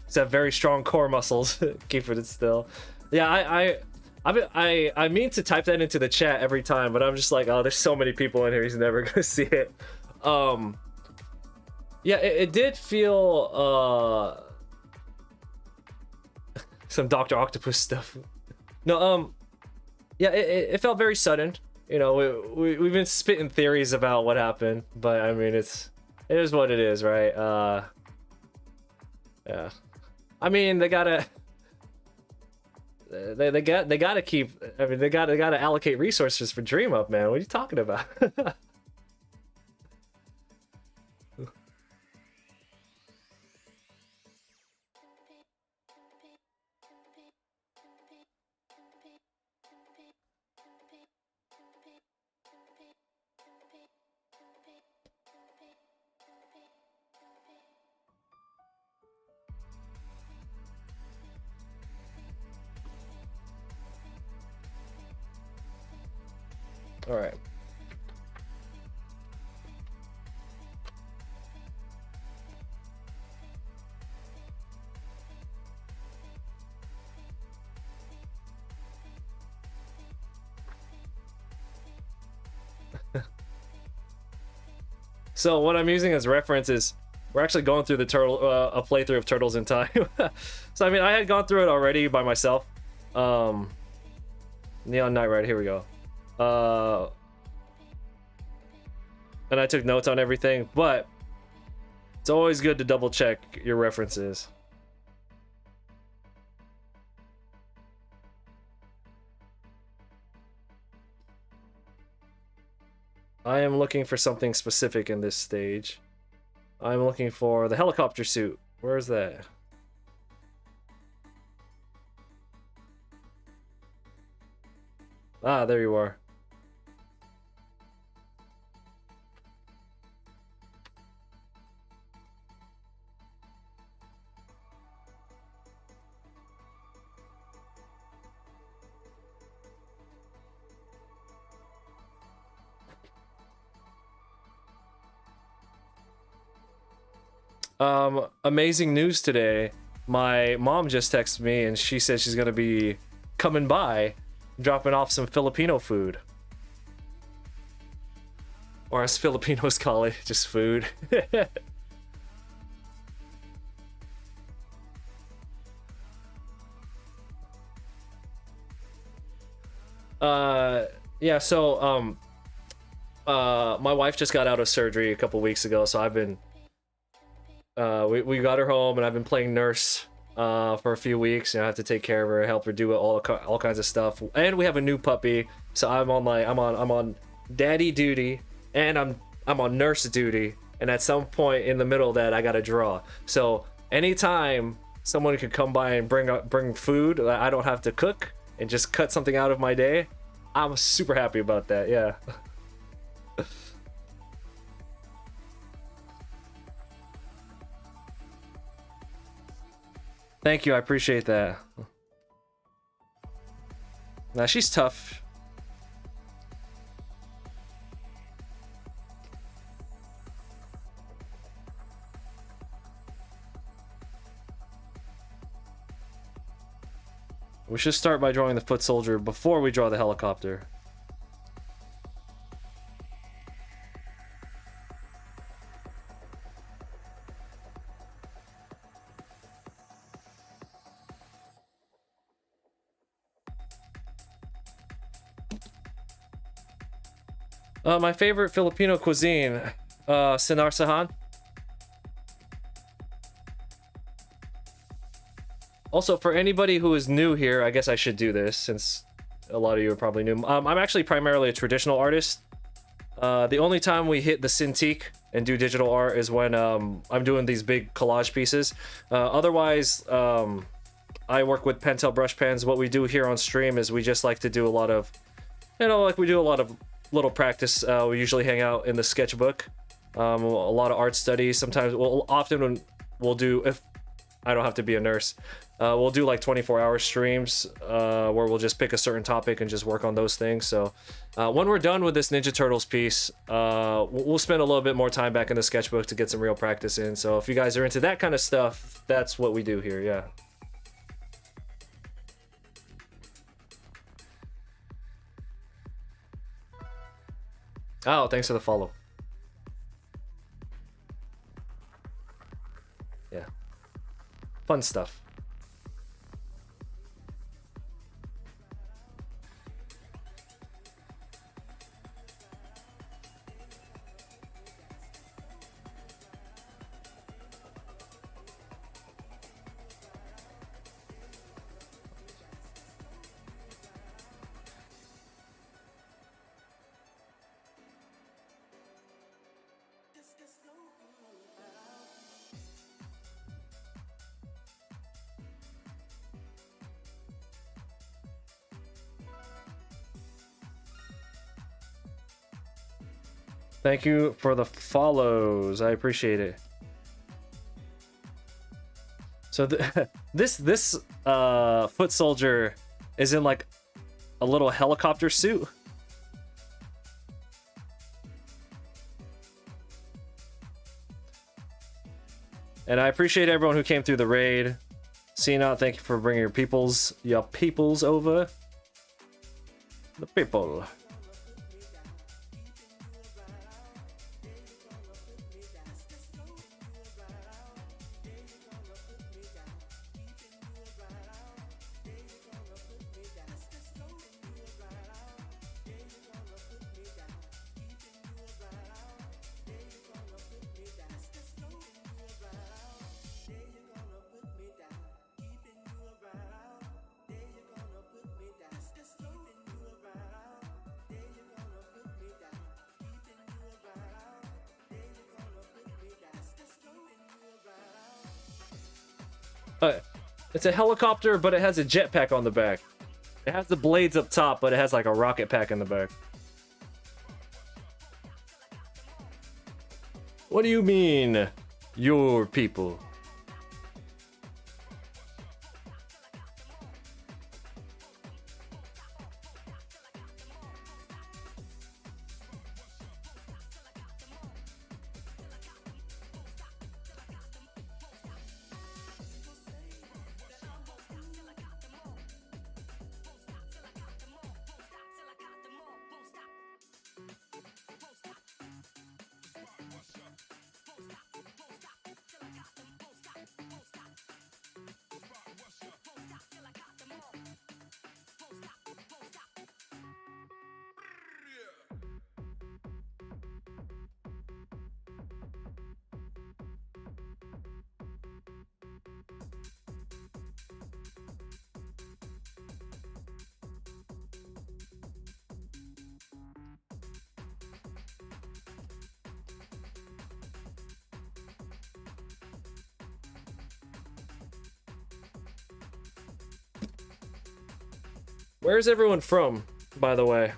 It's have very strong core muscles. Keep it still. Yeah, I mean to type that into the chat every time, but I'm just like, oh, there's so many people in here, he's never gonna see it. Yeah, it did feel some Dr. Octopus stuff. No, yeah, it felt very sudden. You know, we've been spitting theories about what happened, but I mean, it is what it is, right? Yeah. I mean, they gotta keep. I mean, they gotta allocate resources for Dream Up, man. What are you talking about? All right. So what I'm using as reference is we're actually going through the a playthrough of Turtles in Time. So I mean, I had gone through it already by myself. Neon Knight Rider, here we go. And I took notes on everything, but it's always good to double check your references. I am looking for something specific in this stage. I'm looking for the helicopter suit. Where is that? Ah, there you are. Amazing news today. My mom just texted me and she said she's gonna be coming by, dropping off some Filipino food. Or as Filipinos call it, just food. Yeah, so my wife just got out of surgery a couple weeks ago, so I've been we got her home and I've been playing nurse for a few weeks. You know, I have to take care of her, help her do all kinds of stuff. And we have a new puppy, so I'm on daddy duty, and I'm on nurse duty. And at some point in the middle of that, I gotta draw. So anytime someone could come by and bring food that I don't have to cook and just cut something out of my day, I'm super happy about that. Yeah. Thank you, I appreciate that. Nah, she's tough. We should start by drawing the foot soldier before we draw the helicopter. My favorite Filipino cuisine, sinarsahan. Also, for anybody who is new here, I guess I should do this since a lot of you are probably new. I'm actually primarily a traditional artist. The only time we hit the Cintiq and do digital art is when I'm doing these big collage pieces. Otherwise, I work with Pentel brush pens. What we do here on stream is we just like to do a lot of, like we do a lot of little practice. We usually hang out in the sketchbook. A lot of art studies. Sometimes, often when we'll do, if I don't have to be a nurse, we'll do like 24-hour streams where we'll just pick a certain topic and just work on those things. So when we're done with this Ninja Turtles piece, we'll spend a little bit more time back in the sketchbook to get some real practice in. So if you guys are into that kind of stuff, that's what we do here. Yeah. Oh, thanks for the follow. Yeah. Fun stuff. Thank you for the follows. I appreciate it. So this foot soldier is in like a little helicopter suit. And I appreciate everyone who came through the raid. Cena, thank you for bringing your peoples over. The people. It's a helicopter, but it has a jetpack on the back. It has the blades up top, but it has like a rocket pack in the back. What do you mean, your people? Where's everyone from, by the way?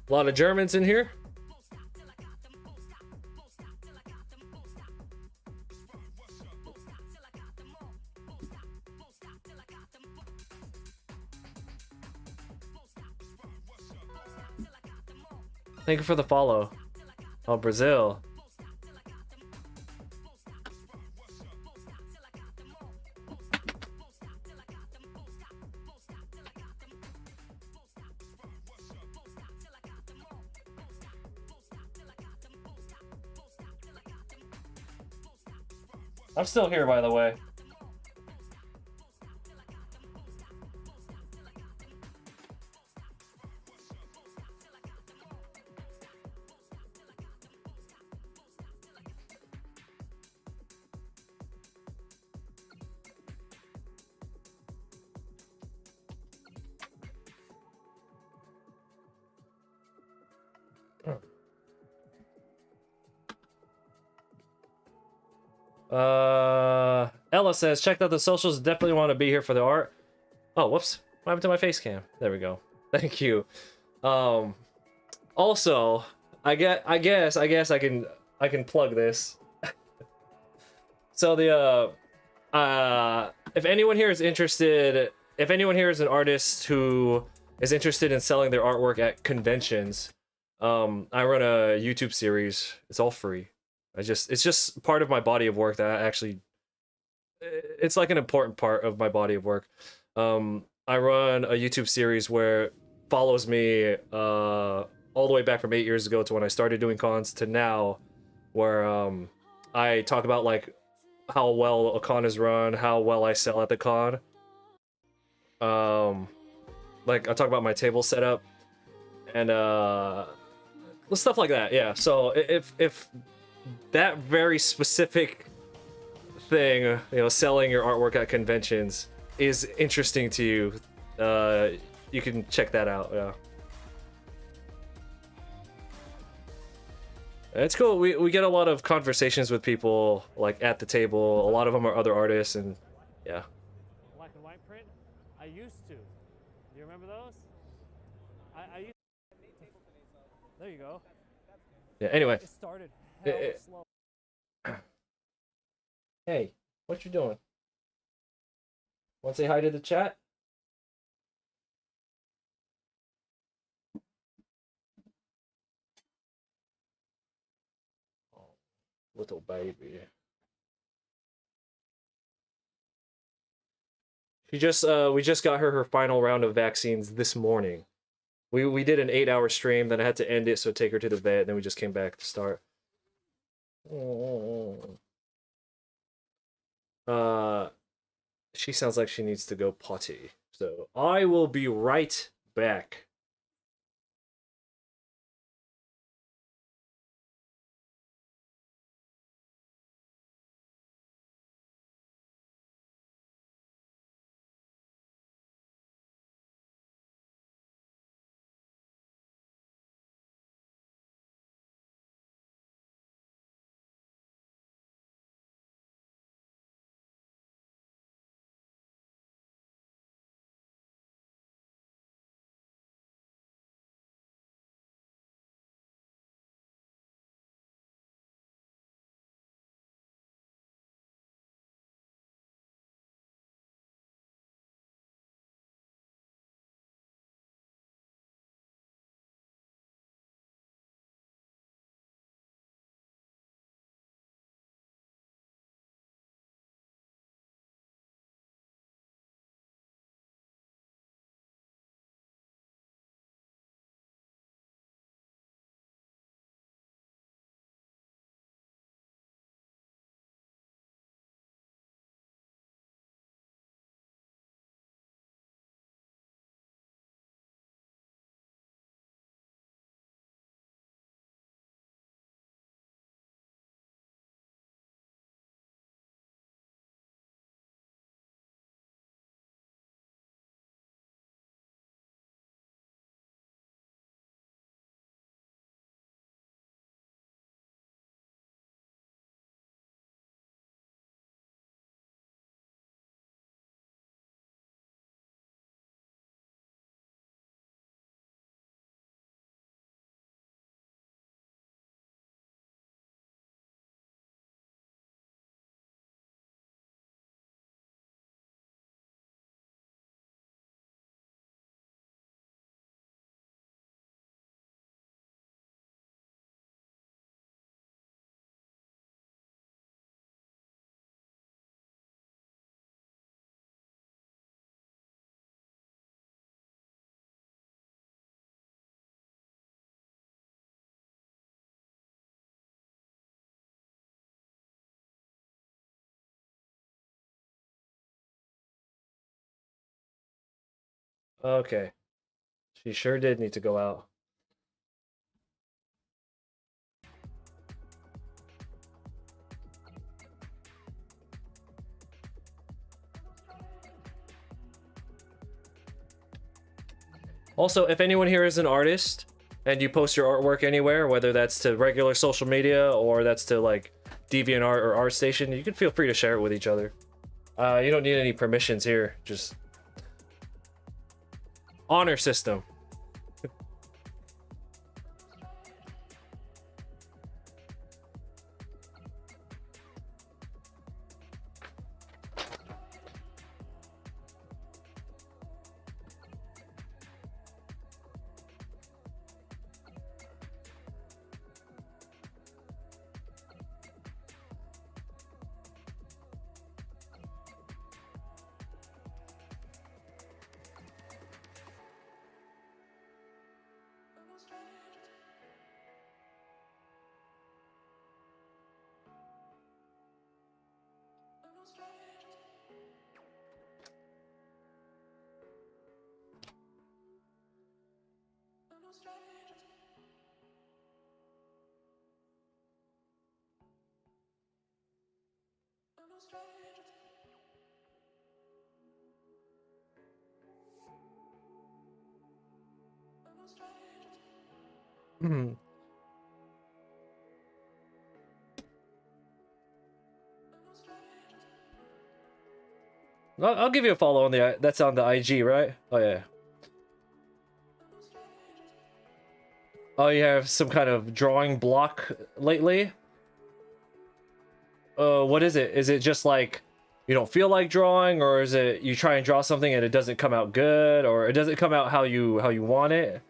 A lot of Germans in here. Thank you for the follow. Oh, Brazil. I'm still here, by the way. Ella says, checked out the socials, definitely want to be here for the art. Oh, whoops. What happened to my face cam? There we go. Thank you. Also, I guess I can plug this. So the if anyone here is interested, if anyone here is an artist who is interested in selling their artwork at conventions, I run a YouTube series. It's all free. It's just part of my body of work that I actually, it's like an important part of my body of work. I run a YouTube series where follows me all the way back from 8 years ago to when I started doing cons to now, where I talk about like how well a con is run, how well I sell at the con. Like I talk about my table setup and stuff like that. Yeah. So if that very specific thing, you know, selling your artwork at conventions is interesting to you, you can check that out. Yeah. It's cool. We get a lot of conversations with people like at the table. A lot of them are other artists, and yeah. Black and white print? I used to. Do you remember those? I used to. There you go. Yeah. Anyway. It started hella slow. Hey, what you doing? Want to say hi to the chat? Oh, little baby. She just we just got her final round of vaccines this morning. We did an 8-hour stream, then I had to end it, so take her to the vet, and then we just came back to start. She sounds like she needs to go potty. So I will be right back. Okay. She sure did need to go out. Also, if anyone here is an artist and you post your artwork anywhere, whether that's to regular social media or that's to like DeviantArt or ArtStation, you can feel free to share it with each other. You don't need any permissions here. Just honor system. I'll give you a follow on the that's on the IG, right? Oh yeah. Oh, you have some kind of drawing block lately? What is it? Is it just like you don't feel like drawing, or is it you try and draw something and it doesn't come out good, or it doesn't come out how you want it?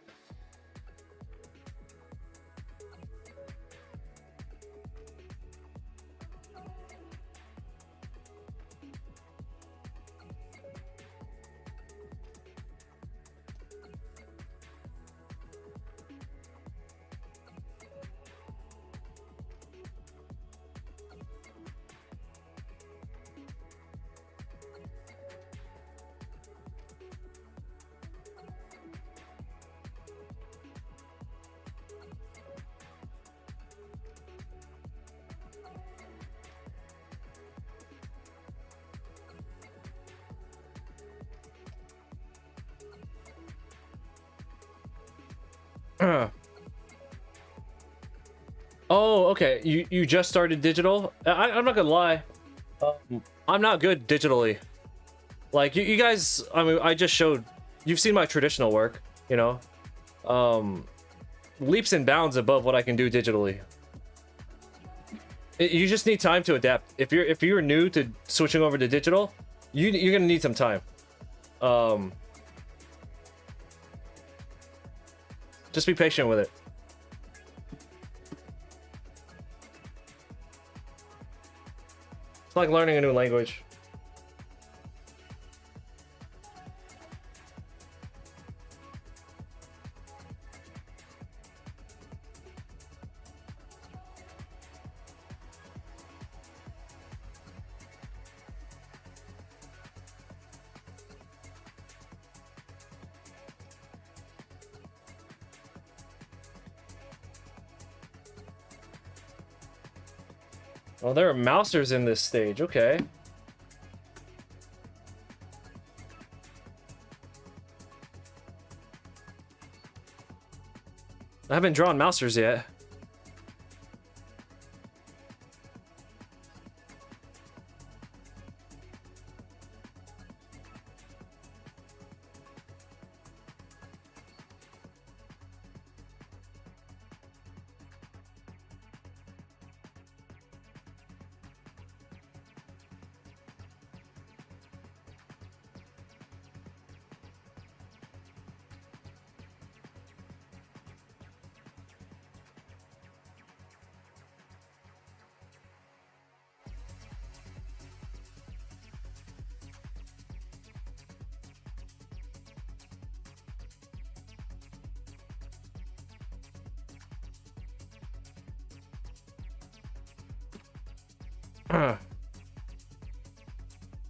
Oh, okay. You just started digital? I'm not gonna lie. I'm not good digitally. Like you guys, I mean, I just showed. You've seen my traditional work, you know. Leaps and bounds above what I can do digitally. You just need time to adapt. If you're new to switching over to digital, you're gonna need some time. Just be patient with it. It's like learning a new language. Oh, there are mousers in this stage. Okay. I haven't drawn mousers yet.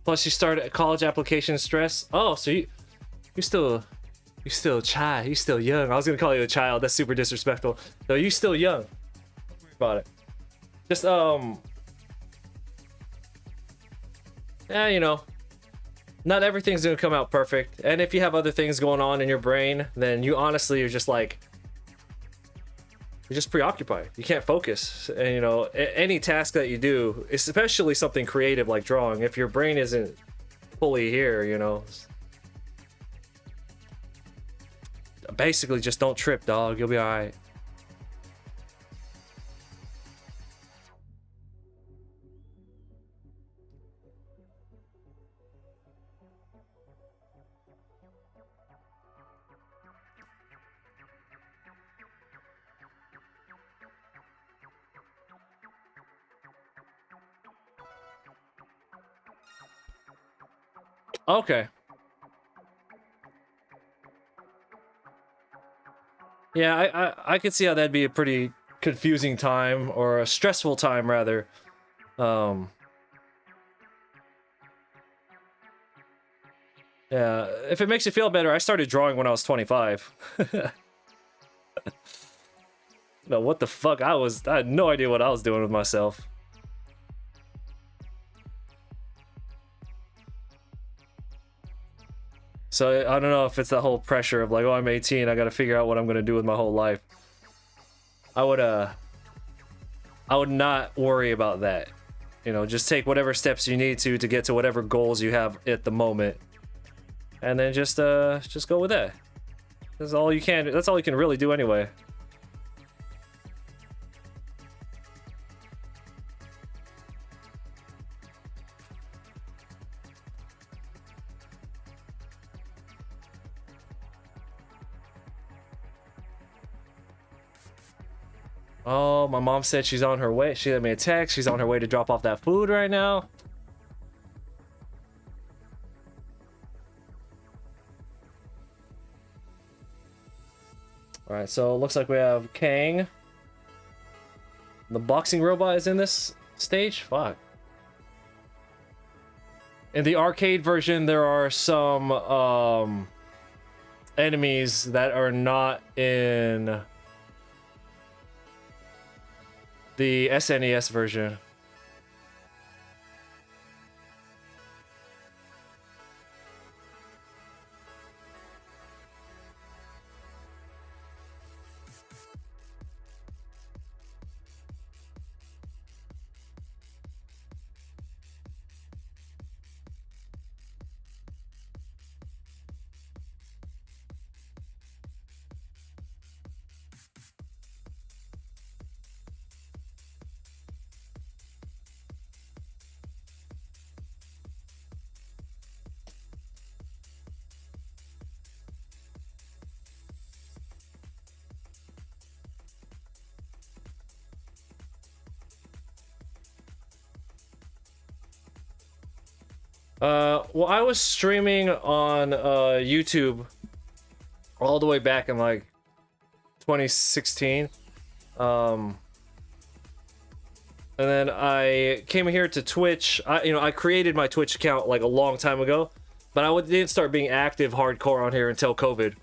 Plus, you start college application stress. Oh, so you still You still a child. You still young. I was gonna call you a child. That's super disrespectful. No, you still young. Don't worry about it. Just yeah, you know, not everything's gonna come out perfect. And if you have other things going on in your brain, then you honestly are just like, you're just preoccupied. You can't focus. And you know, any task that you do, especially something creative like drawing, if your brain isn't fully here, you know, basically just don't trip, dog. You'll be all right. Okay. Yeah, I could see how that'd be a pretty confusing time, or a stressful time rather. Um yeah, if it makes you feel better, I started drawing when I was 25. No, what the fuck? I had no idea what I was doing with myself. So I don't know if it's that whole pressure of like, oh, I'm 18, I gotta figure out what I'm gonna do with my whole life. I would not worry about that. You know, just take whatever steps you need to get to whatever goals you have at the moment, and then just go with that. That's all you can. That's all you can really do anyway. Oh, my mom said she's on her way. She sent me a text. She's on her way to drop off that food right now. All right, so it looks like we have Kang. The boxing robot is in this stage? Fuck. In the arcade version, there are some enemies that are not in the SNES version. Well, I was streaming on YouTube all the way back in like 2016. And then I came here to Twitch. I created my Twitch account like a long time ago, but didn't start being active hardcore on here until COVID.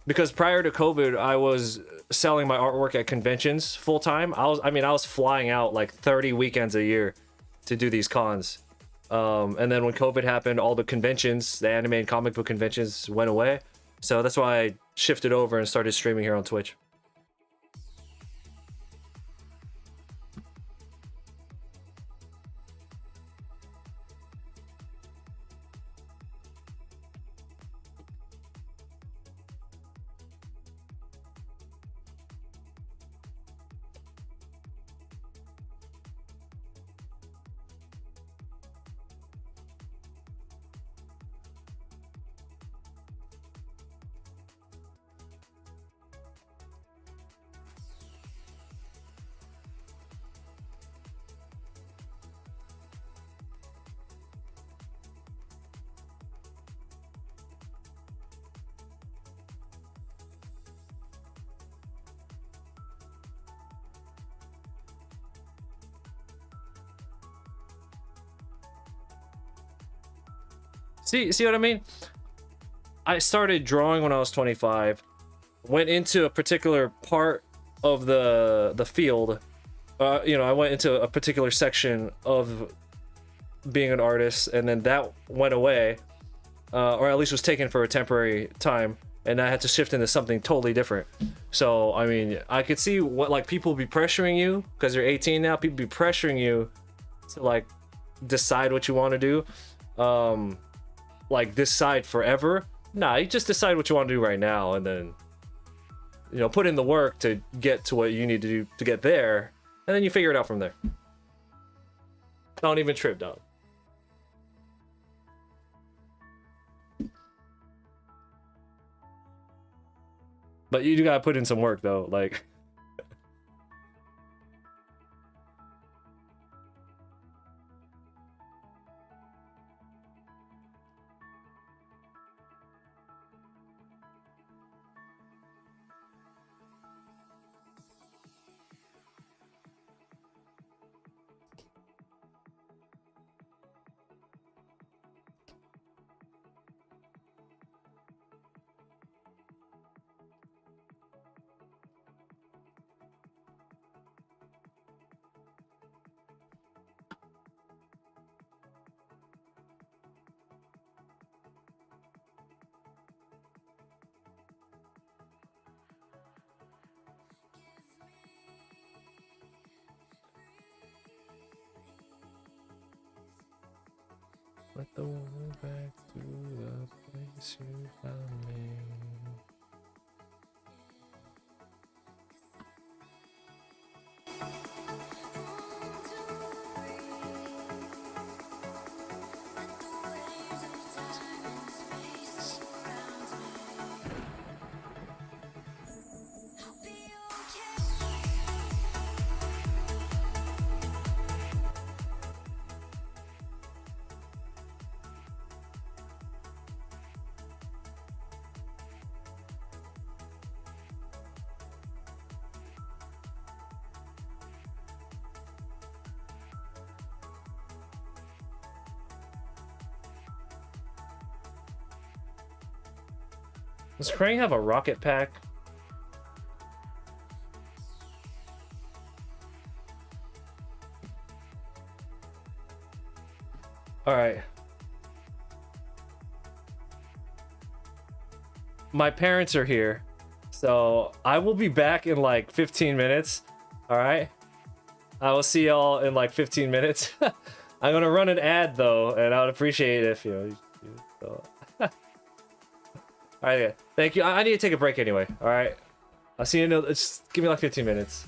Because prior to COVID, I was selling my artwork at conventions full time. I was flying out like 30 weekends a year to do these cons. And then when COVID happened, all the conventions, the anime and comic book conventions, went away. So that's why I shifted over and started streaming here on Twitch. See what I mean? I started drawing when I was 25. Went into a particular part of the field. You know, I went into a particular section of being an artist, and then that went away, or at least was taken for a temporary time, and I had to shift into something totally different. So I mean, I could see what like people be pressuring you because you're 18 now. People be pressuring you to like decide what you want to do, like decide forever. Nah, you just decide what you want to do right now, and then you know put in the work to get to what you need to do to get there, and then you figure it out from there. Don't even trip, dog. But you do gotta put in some work though, like. Let the world back to the place you found me. Does Krang have a rocket pack? Alright. My parents are here, so I will be back in like 15 minutes. Alright? I will see y'all in like 15 minutes. I'm gonna run an ad though, and I would appreciate it if you so. Alright, yeah. Thank you. I need to take a break anyway. Alright. I'll see you in just give me like 15 minutes.